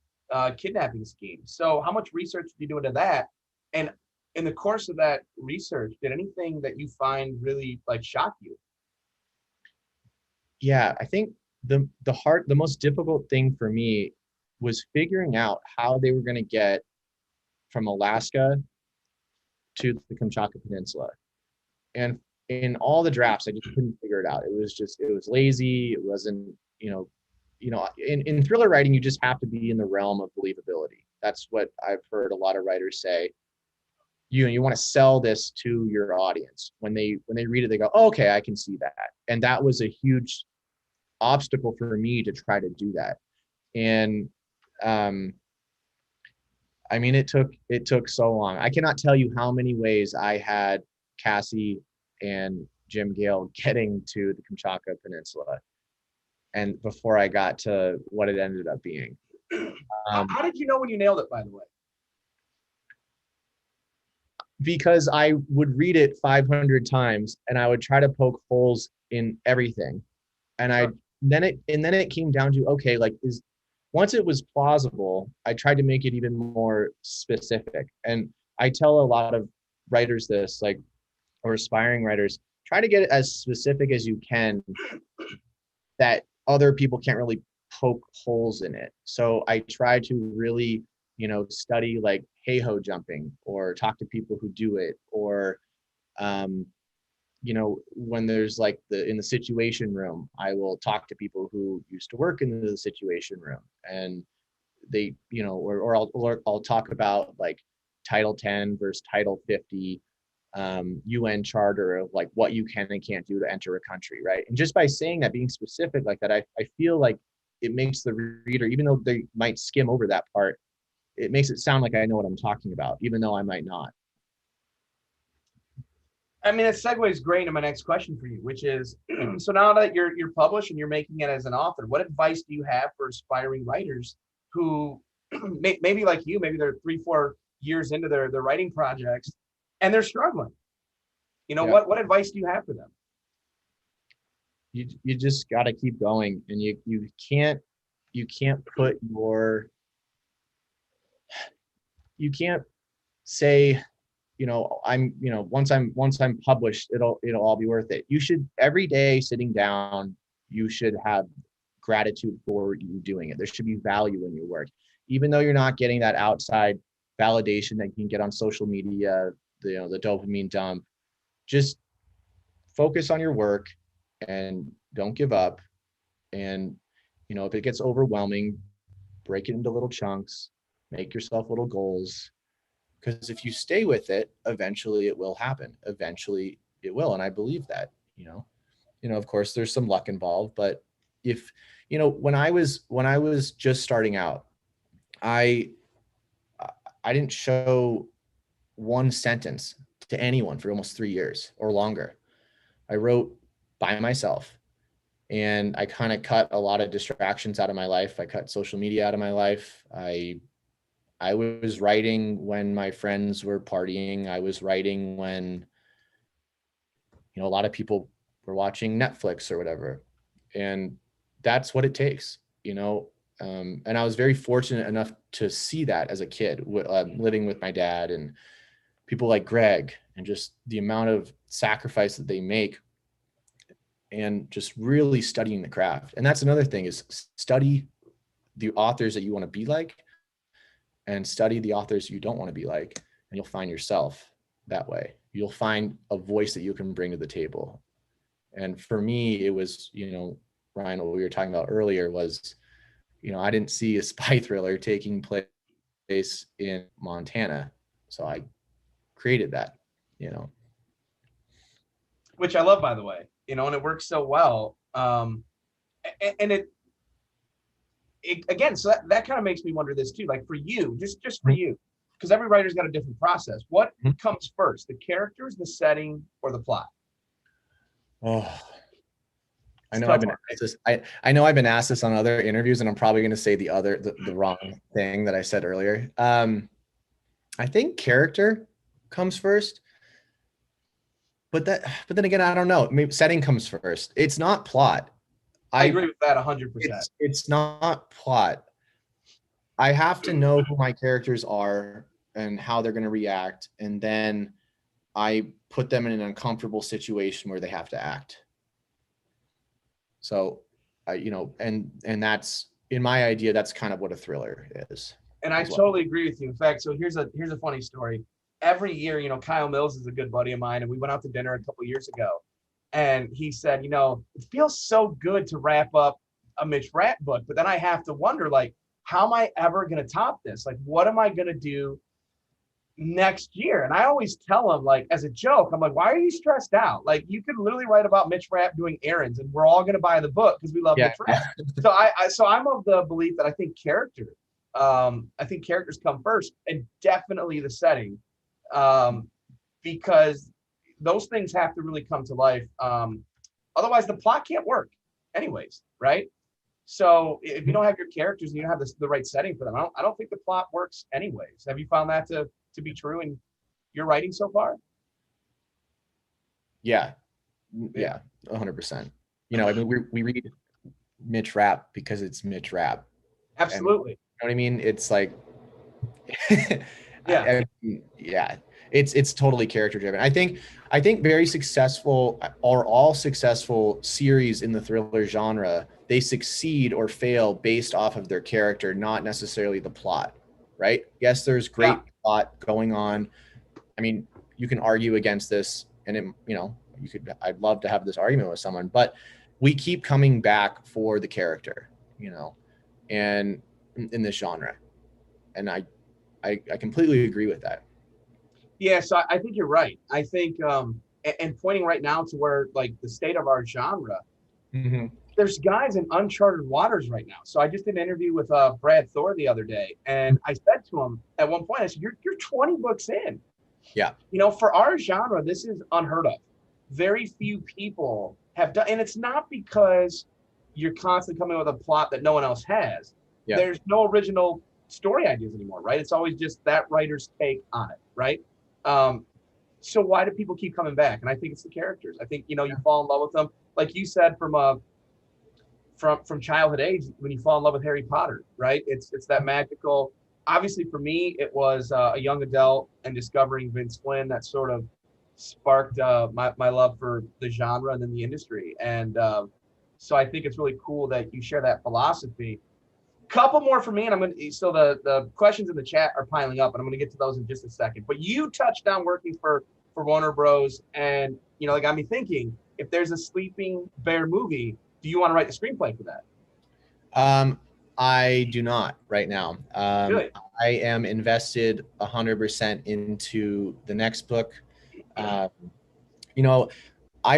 kidnapping scheme. So how much research did you do into that? And in the course of that research, did anything that you find really like shock you? Yeah, I think the most difficult thing for me was figuring out how they were going to get from Alaska to the Kamchatka Peninsula. And in all the drafts, I just couldn't figure it out. It was lazy. It wasn't, in thriller writing, you just have to be in the realm of believability. That's what I've heard a lot of writers say. You want to sell this to your audience. When they read it, they go, oh, okay, I can see that. And that was a huge obstacle for me to try to do that. And I mean, it took so long. I cannot tell you how many ways I had Cassie and Jim Gale getting to the Kamchatka Peninsula, and before I got to what it ended up being. How did you know when you nailed it, by the way? Because I would read it 500 times and I would try to poke holes in everything. And then it came down to, okay, like once it was plausible, I tried to make it even more specific. And I tell a lot of writers this, like, or aspiring writers, try to get it as specific as you can that other people can't really poke holes in it. So I try to really, study like hey-ho jumping, or talk to people who do it, or when there's like in the situation room, I will talk to people who used to work in the situation room, and they, or I'll talk about like Title 10 versus Title 50 UN charter of like what you can and can't do to enter a country, right? And just by saying that, being specific like that, I feel like it makes the reader, even though they might skim over that part, it makes it sound like I know what I'm talking about, even though I might not. I mean, it segues great into my next question for you, which is, so now that you're published and you're making it as an author, what advice do you have for aspiring writers who maybe like you, maybe they're 3-4 years into their writing projects and they're struggling? Yeah. What advice do you have for them? You just got to keep going, and you can't put you can't say, once I'm published, it'll all be worth it. You should, every day sitting down, you should have gratitude for you doing it. There should be value in your work, even though you're not getting that outside validation that you can get on social media, the dopamine dump. Just focus on your work and don't give up. And, if it gets overwhelming, break it into little chunks, make yourself little goals. Because if you stay with it, eventually it will happen. Eventually it will. And I believe that, of course there's some luck involved, but if, when I was just starting out, I didn't show one sentence to anyone for almost 3 years or longer. I wrote by myself, and I kind of cut a lot of distractions out of my life. I cut social media out of my life. I was writing when my friends were partying. I was writing when, a lot of people were watching Netflix or whatever. And that's what it takes, and I was very fortunate enough to see that as a kid, living with my dad and people like Greg, and just the amount of sacrifice that they make, and just really studying the craft. And that's another thing, is study the authors that you want to be like, and study the authors you don't want to be like, and you'll find yourself that way. You'll find a voice that you can bring to the table. And for me, it was, Ryan, what we were talking about earlier was, I didn't see a spy thriller taking place in Montana. So I created that, Which I love, by the way, and it works so well. And it again, so that kind of makes me wonder this too, like for you, just for you, because every writer's got a different process. What comes first, the characters, the setting, or the plot? Oh, I know I've been asked this. I know I've been asked this on other interviews, and I'm probably going to say the wrong thing that I said earlier. I think character comes first, but then again, I don't know. Maybe setting comes first. It's not plot. I agree with that 100%. It's not plot. I have to know who my characters are and how they're going to react, and then I put them in an uncomfortable situation where they have to act. So, and that's, in my idea, that's kind of what a thriller is. And I totally agree with you. In fact, so here's a funny story. every year, Kyle Mills is a good buddy of mine, and we went out to dinner a couple years ago, and he said, it feels so good to wrap up a Mitch Rapp book, but then I have to wonder, like, how am I ever going to top this? Like, what am I going to do next year? And I always tell him, like, as a joke, I'm like, why are you stressed out? Like, you could literally write about Mitch Rapp doing errands, and we're all going to buy the book because we love Mitch Rapp. So I'm of the belief that I think characters come first, and definitely the setting, because those things have to really come to life. Otherwise, the plot can't work anyways, right? So if you don't have your characters and you don't have the right setting for them, I don't think the plot works anyways. Have you found that to be true in your writing so far? Yeah, 100%. I mean, we read Mitch Rapp because it's Mitch Rapp. Absolutely. And, you know what I mean? It's like, yeah. It's totally character driven. I think very successful, or all successful series in the thriller genre, they succeed or fail based off of their character, not necessarily the plot, right? Yes, there's great plot going on. I mean, you can argue against this, and I'd love to have this argument with someone, but we keep coming back for the character, and in this genre. And I completely agree with that. Yeah, so I think you're right. I think, and pointing right now to where, like, the state of our genre, there's guys in uncharted waters right now. So I just did an interview with Brad Thor the other day, and I said to him at one point, I said, you're 20 books in. Yeah. For our genre, this is unheard of. Very few people have done, and it's not because you're constantly coming up with a plot that no one else has. Yeah. There's no original story ideas anymore, right? It's always just that writer's take on it, right? So why do people keep coming back? And I think it's the characters. I think, you fall in love with them. Like you said, from childhood age, when you fall in love with Harry Potter, right? It's that magical. Obviously, for me, it was a young adult and discovering Vince Flynn that sort of sparked my love for the genre and then the industry. And so I think it's really cool that you share that philosophy. Couple more for me, and so the questions in the chat are piling up, and I'm going to get to those in just a second. But you touched on working for Warner Bros, and that got me thinking, if there's a Sleeping Bear movie, do you want to write the screenplay for that? I do not right now. Good. I am invested 100% into the next book. I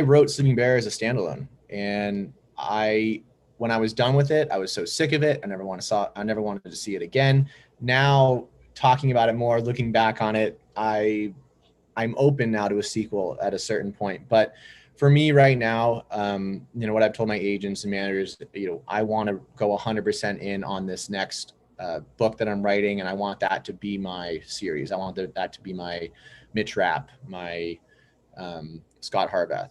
wrote Sleeping Bear as a standalone, and when I was done with it, I was so sick of it. I never wanted to see it again. Now, talking about it more, looking back on it, I'm open now to a sequel at a certain point. But for me right now, what I've told my agents and managers, I want to go 100% in on this next book that I'm writing, and I want that to be my series. I want that to be my Mitch Rapp, my Scott Harvath.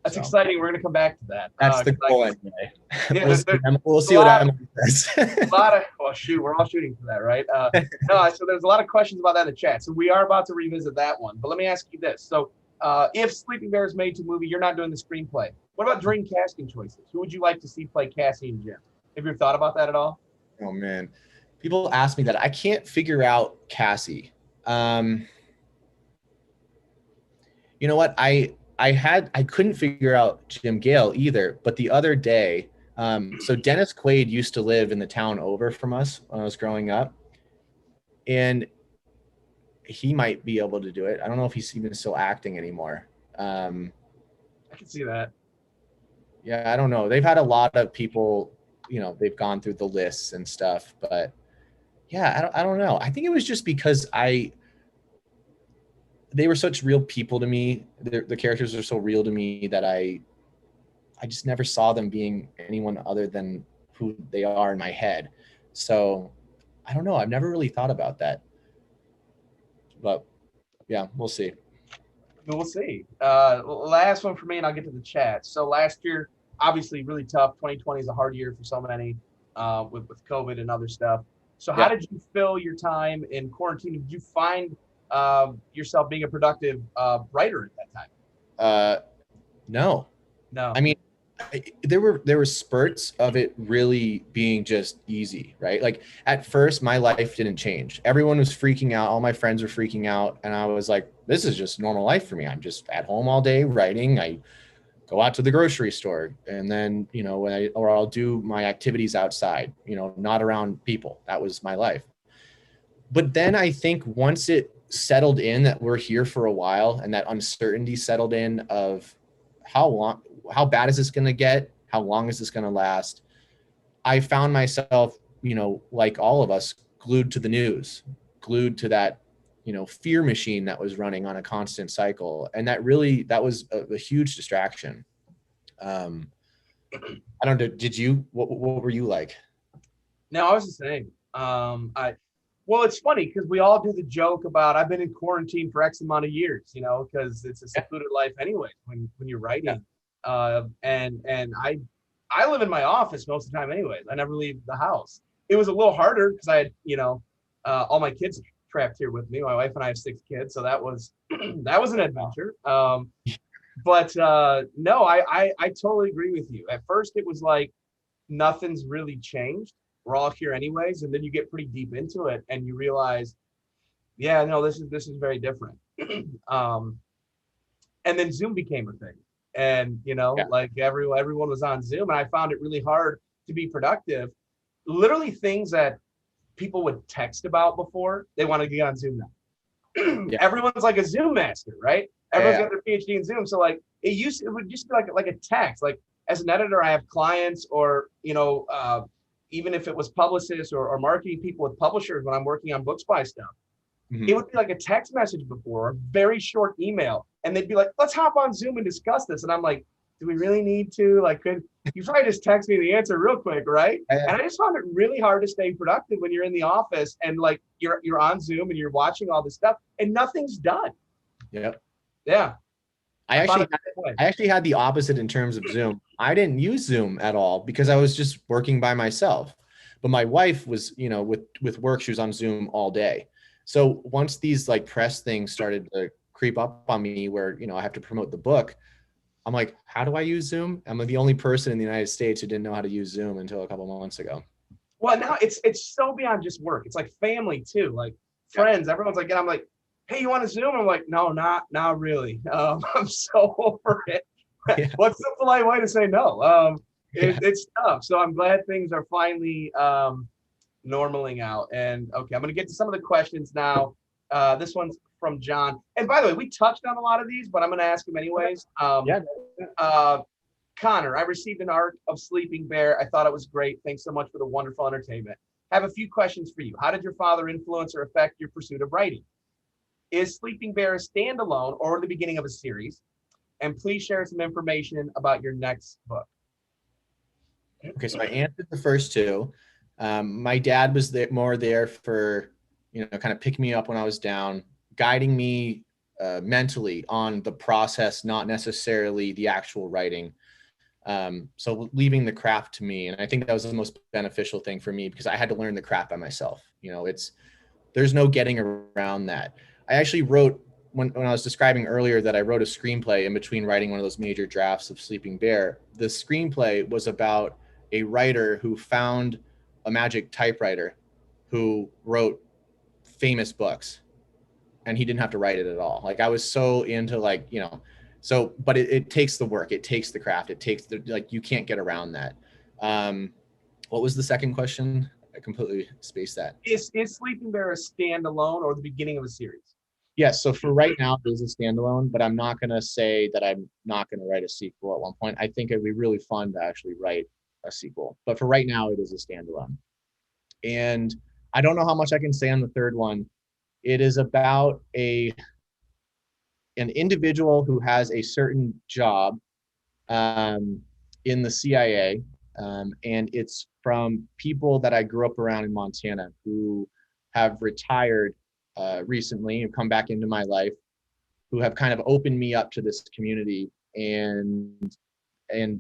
That's exciting. We're going to come back to that. That's the goal anyway. Yeah, we'll see what Emily says. We're all shooting for that, right? So there's a lot of questions about that in the chat. So we are about to revisit that one. But let me ask you this. So if Sleeping Bear is made to movie, you're not doing the screenplay. What about dream casting choices? Who would you like to see play Cassie and Jim? Have you ever thought about that at all? Oh, man. People ask me that. I can't figure out Cassie. You know what? I couldn't figure out Jim Gale either, but the other day, so Dennis Quaid used to live in the town over from us when I was growing up, and he might be able to do it. I don't know if he's even still acting anymore. I can see that. Yeah, I don't know. They've had a lot of people, they've gone through the lists and stuff, but yeah, I don't know. I think it was just because they were such real people to me. The characters are so real to me that I just never saw them being anyone other than who they are in my head. So I don't know. I've never really thought about that. But yeah, we'll see. We'll see. Last one for me, and I'll get to the chat. So last year, obviously really tough. 2020 is a hard year for so many with COVID and other stuff. So how did you fill your time in quarantine? Did you find yourself being a productive writer at that time? No. No. I mean, there were spurts of it really being just easy, right? Like at first my life didn't change. Everyone was freaking out. All my friends were freaking out. And I was like, this is just normal life for me. I'm just at home all day writing. I go out to the grocery store and then, or I'll do my activities outside, not around people. That was my life. But then I think once it settled in that we're here for a while and that uncertainty settled in of how bad is this going to get? How long is this going to last? I found myself, like all of us, glued to the news, glued to that, fear machine that was running on a constant cycle. And that was a huge distraction. I don't know. What were you like? No, I was the same. Well, it's funny because we all do the joke about I've been in quarantine for X amount of years, because it's a secluded life anyway when you're writing. And I live in my office most of the time anyways. I never leave the house. It was a little harder because I had, all my kids trapped here with me. My wife and I have 6 kids, so that was that was an adventure. But no, I totally agree with you. At first, it was like nothing's really changed. We're all here anyways, and then you get pretty deep into it, and you realize, yeah, no, this is very different. And then Zoom became a thing, and like everyone was on Zoom, and I found it really hard to be productive. Literally, things that people would text about before, they want to get on Zoom now. Yeah. Everyone's like a Zoom master, right? Everyone's got their PhD in Zoom. So like it would just be like a text. Like as an editor, I have clients or, even if it was publicists or marketing people with publishers when I'm working on book spy stuff, it would be like a text message before, a very short email. And they'd be like, let's hop on Zoom and discuss this. And I'm like, do we really need to? Like, could you probably just text me the answer real quick, right? And I just found it really hard to stay productive when you're in the office and like you're on Zoom and you're watching all this stuff and nothing's done. Yep. Yeah. I actually had the opposite in terms of Zoom. I didn't use Zoom at all because I was just working by myself. But my wife was, with work, she was on Zoom all day. So once these like press things started to creep up on me where, I have to promote the book, I'm like, how do I use Zoom? I'm the only person in the United States who didn't know how to use Zoom until a couple of months ago. Well, now it's so beyond just work. It's like family too, like friends. Yeah. Everyone's like, and I'm like, hey, you want to Zoom? I'm like, no, not really. I'm so over it. Yeah. What's the polite way to say no? It's tough. So I'm glad things are finally normaling out. And okay, I'm going to get to some of the questions now. This one's from John. And by the way, we touched on a lot of these, but I'm going to ask him anyways. Connor, I received an arc of Sleeping Bear. I thought it was great. Thanks so much for the wonderful entertainment. I have a few questions for you. How did your father influence or affect your pursuit of writing? Is Sleeping Bear a standalone or the beginning of a series? And please share some information about your next book. Okay, so I answered the first two. My dad was more there for, kind of picking me up when I was down, guiding me mentally on the process, not necessarily the actual writing. So leaving the craft to me. And I think that was the most beneficial thing for me because I had to learn the craft by myself. There's no getting around that. I actually wrote, when I was describing earlier that I wrote a screenplay in between writing one of those major drafts of Sleeping Bear, the screenplay was about a writer who found a magic typewriter who wrote famous books and he didn't have to write it at all. Like I was so into but it takes the work, it takes the craft, it takes you can't get around that. What was the second question? I completely spaced that. Is Sleeping Bear a standalone or the beginning of a series? Yes. So for right now, it is a standalone, but I'm not going to say that I'm not going to write a sequel at one point. I think it'd be really fun to actually write a sequel, but for right now, it is a standalone. And I don't know how much I can say on the third one. It is about an individual who has a certain job in the CIA, and it's from people that I grew up around in Montana who have retired recently and come back into my life, who have kind of opened me up to this community, and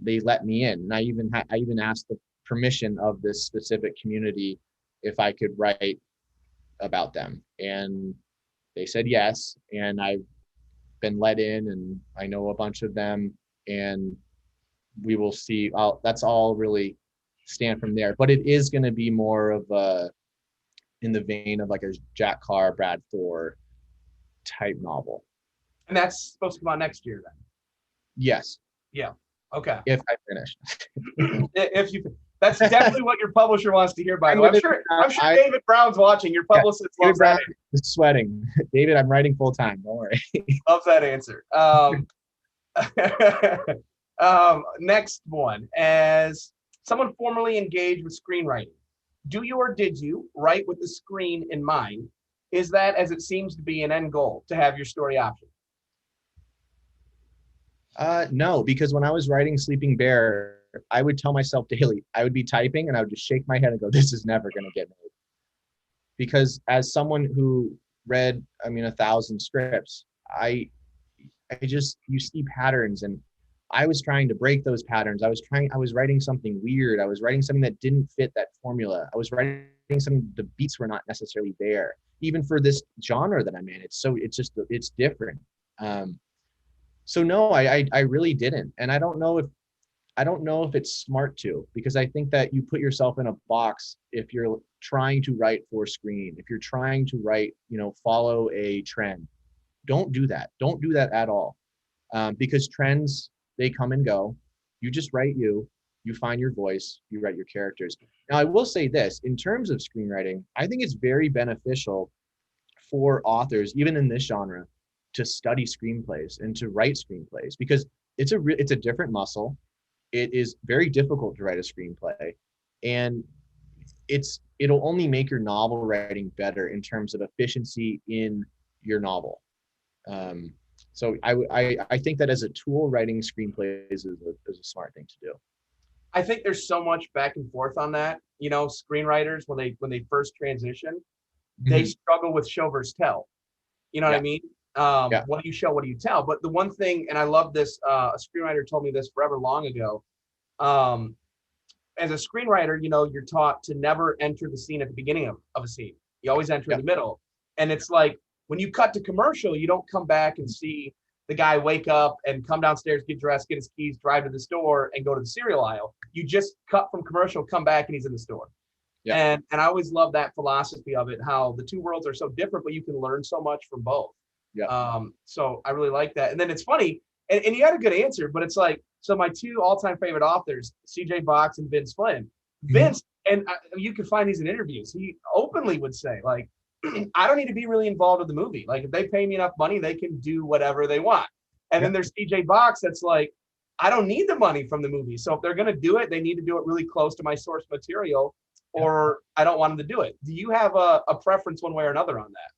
they let me in. And I even asked the permission of this specific community if I could write about them, and they said yes. And I've been let in, and I know a bunch of them, and we will see. That's all really stand from there. But it is going to be more of a, in the vein of like a Jack Carr, Brad Thor type novel. And that's supposed to come out next year then? Yes. Yeah. Okay. If I finish. If you, that's definitely what your publisher wants to hear. By the way, I'm sure David Brown's watching. Your publicist loves that. Brown is sweating. David, I'm writing full time. Don't worry. Loves that answer. Next one. As someone formerly engaged with screenwriting, do you or did you write with the screen in mind? Is that, as it seems to be, an end goal to have your story option? No, because when I was writing Sleeping Bear, I would tell myself daily, I would be typing and I would just shake my head and go, this is never going to get made. Because as someone who read, 1,000 scripts, you see patterns, and I was trying to break those patterns. I was writing something weird. I was writing something that didn't fit that formula. I was writing something, the beats were not necessarily there, even for this genre that I'm in. It's different. So no, I really didn't. And I don't know if it's smart to, because I think that you put yourself in a box if you're trying to write for screen, if you're trying to write, follow a trend. Don't do that. Don't do that at all. Because trends, they come and go. You just write you find your voice, you write your characters. Now, I will say this, in terms of screenwriting, I think it's very beneficial for authors, even in this genre, to study screenplays and to write screenplays, because it's a different muscle. It is very difficult to write a screenplay, and it'll only make your novel writing better in terms of efficiency in your novel. So I think that as a tool, writing screenplays is a smart thing to do. I think there's so much back and forth on that. Screenwriters, when they first transition, they struggle with show versus tell. You know what I mean? What do you show? What do you tell? But the one thing, and I love this, a screenwriter told me this forever long ago. As a screenwriter, you're taught to never enter the scene at the beginning of a scene. You always enter in the middle. And it's like, when you cut to commercial, you don't come back and see the guy wake up and come downstairs, get dressed, get his keys, drive to the store, and go to the cereal aisle. You just cut from commercial, come back, and he's in the store. Yeah. And I always love that philosophy of it, how the two worlds are so different, but you can learn so much from both. Yeah. So I really like that. And then it's funny, and you had a good answer, but it's like, so my two all-time favorite authors, CJ Box and Vince Flynn. Vince, and you can find these in interviews, he openly would say, like, I don't need to be really involved with the movie. Like, if they pay me enough money, they can do whatever they want. And then there's CJ Box that's like, I don't need the money from the movie. So if they're going to do it, they need to do it really close to my source material, or I don't want them to do it. Do you have a preference one way or another on that?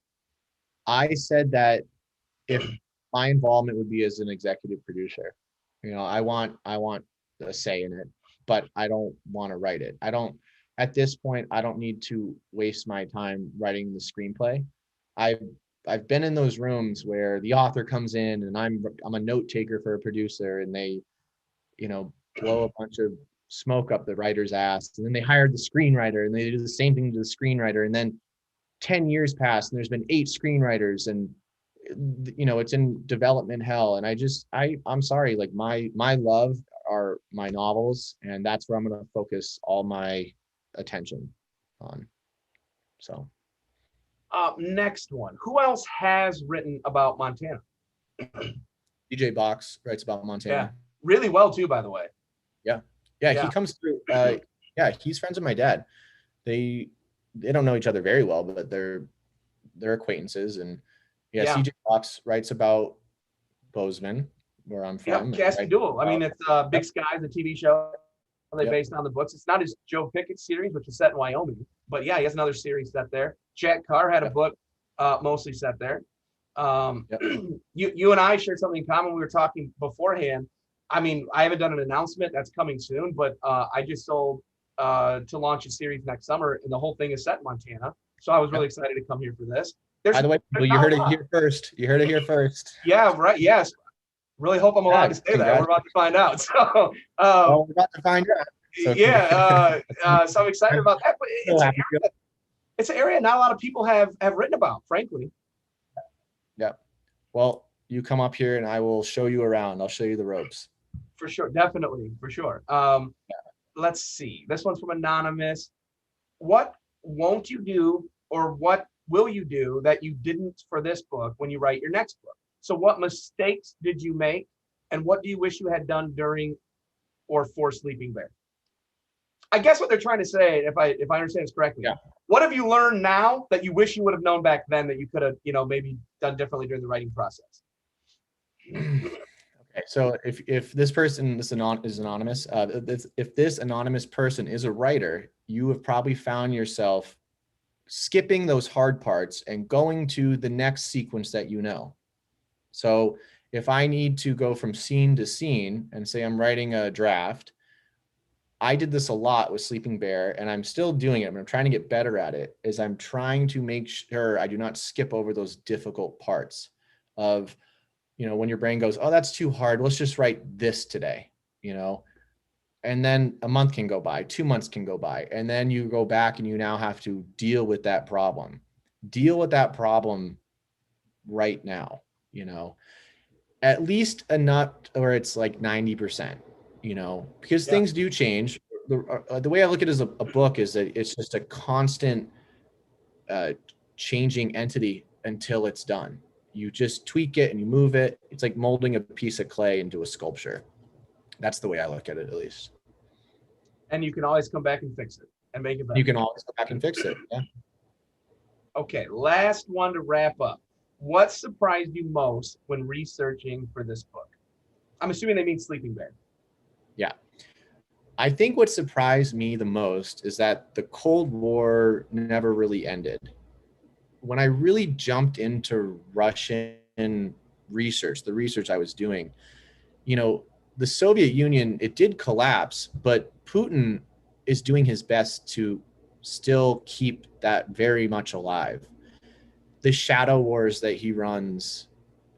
I said that if my involvement would be as an executive producer, I want a say in it, but I don't want to write it. At this point, I don't need to waste my time writing the screenplay. I've been in those rooms where the author comes in and I'm a note taker for a producer, and they, blow a bunch of smoke up the writer's ass, and then they hired the screenwriter and they do the same thing to the screenwriter, and then 10 years pass and there's been 8 screenwriters, and it's in development hell. And I'm sorry, like my love are my novels, and that's where I'm going to focus all my attention on. So next one, who else has written about Montana? DJ Box writes about Montana. Yeah, really well too, by the way. Yeah, he comes through. He's friends with my dad. They don't know each other very well, but they're acquaintances. And CJ Box writes about Bozeman, where I'm from. Cassie Gale. I mean, it's Big Sky, the TV show they based on the books. It's not his Joe Pickett series, which is set in Wyoming, but he has another series set there. Jack Carr had a book mostly set there. You and I shared something in common. We were talking beforehand. I mean, I haven't done an announcement that's coming soon, but I just sold to launch a series next summer, and the whole thing is set in Montana. So I was really excited to come here for this. By the way, you heard it here first. You heard it here first. Yeah, right. Yes. Really hope I'm allowed to say that. We're about to find out. So, we're about to find out. So, so I'm excited about that. But it's an area not a lot of people have written about, frankly. Yeah. Well, you come up here and I will show you around. I'll show you the ropes. For sure, definitely, for sure. Let's see. This one's from Anonymous. What won't you do, or what will you do that you didn't for this book when you write your next book? So what mistakes did you make, and what do you wish you had done during or for Sleeping Bear? I guess what they're trying to say, if I understand this correctly, Yeah. what have you learned now that you wish you would have known back then that you could have, maybe done differently during the writing process? Okay, so if this person is anonymous, if this anonymous person is a writer, you have probably found yourself skipping those hard parts and going to the next sequence that you know. So if I need to go from scene to scene and say I'm writing a draft, I did this a lot with Sleeping Bear, and I'm still doing it, but I'm trying to get better at it, is I'm trying to make sure I do not skip over those difficult parts of, when your brain goes, oh, that's too hard, let's just write this today, and then a month can go by, 2 months can go by, and then you go back and you now have to deal with that problem right now, at least enough, or it's like 90%, because things do change. The way I look at it as a book is that it's just a constant changing entity until it's done. You just tweak it and you move it. It's like molding a piece of clay into a sculpture. That's the way I look at it, at least. And you can always come back and fix it and make it better. You can always go back and fix it. Yeah. Okay, last one to wrap up. What surprised you most when researching for this book? I'm assuming they mean Sleeping Bear. Yeah. I think what surprised me the most is that the Cold War never really ended. When I really jumped into Russian research, the research I was doing, the Soviet Union, it did collapse, but Putin is doing his best to still keep that very much alive. The shadow wars that he runs,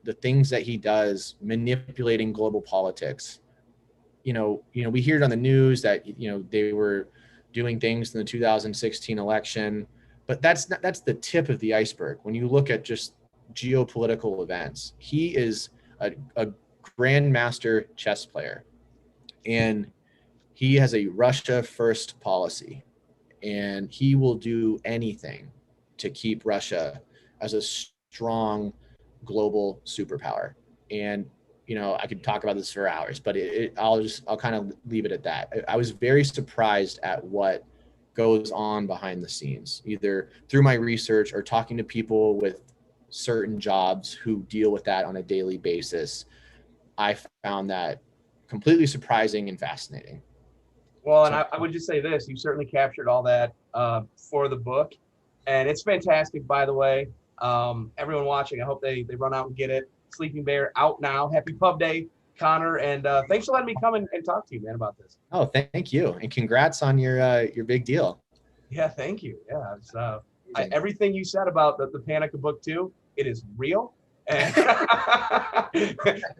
the things that he does, manipulating global politics. We hear it on the news that, they were doing things in the 2016 election, but that's the tip of the iceberg. When you look at just geopolitical events, he is a grandmaster chess player, and he has a Russia first policy, and he will do anything to keep Russia as a strong global superpower. And I could talk about this for hours, but I'll kind of leave it at that. I was very surprised at what goes on behind the scenes, either through my research or talking to people with certain jobs who deal with that on a daily basis. I found that completely surprising and fascinating. Well, and I would just say this, you certainly captured all that for the book, and it's fantastic, by the way. Everyone watching, I hope they run out and get it. Sleeping Bear out now. Happy Pub Day, Connor, and thanks for letting me come and talk to you, man, about this. Oh, thank you, and congrats on your big deal. Yeah, thank you. Yeah, it's, everything you said about the Panic of Book 2, it is real, and,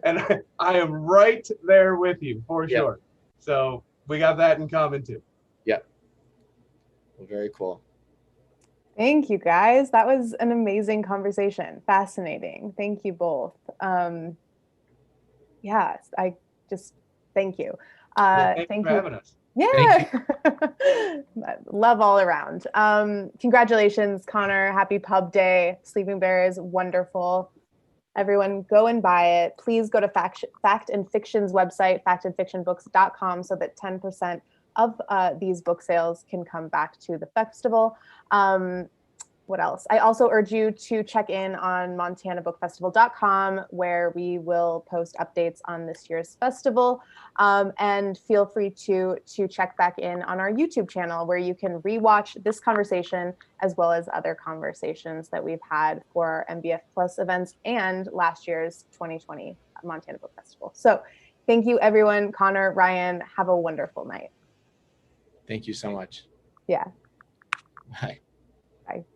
and I am right there with you for sure. So we got that in common too. Yep. Well, very cool. Thank you, guys. That was an amazing conversation. Fascinating. Thank you both. Yes, I just thank you. Thank you for having us. Yeah. Love all around. Congratulations, Connor. Happy Pub Day. Sleeping Bear is wonderful. Everyone go and buy it. Please go to Fact and Fiction's website, factandfictionbooks.com, so that 10% of these book sales can come back to the festival. What else? I also urge you to check in on montanabookfestival.com, where we will post updates on this year's festival. And feel free to check back in on our YouTube channel, where you can rewatch this conversation as well as other conversations that we've had for our MBF Plus events and last year's 2020 Montana Book Festival. So thank you, everyone. Connor, Ryan, have a wonderful night. Thank you so much. Yeah. Bye. Bye.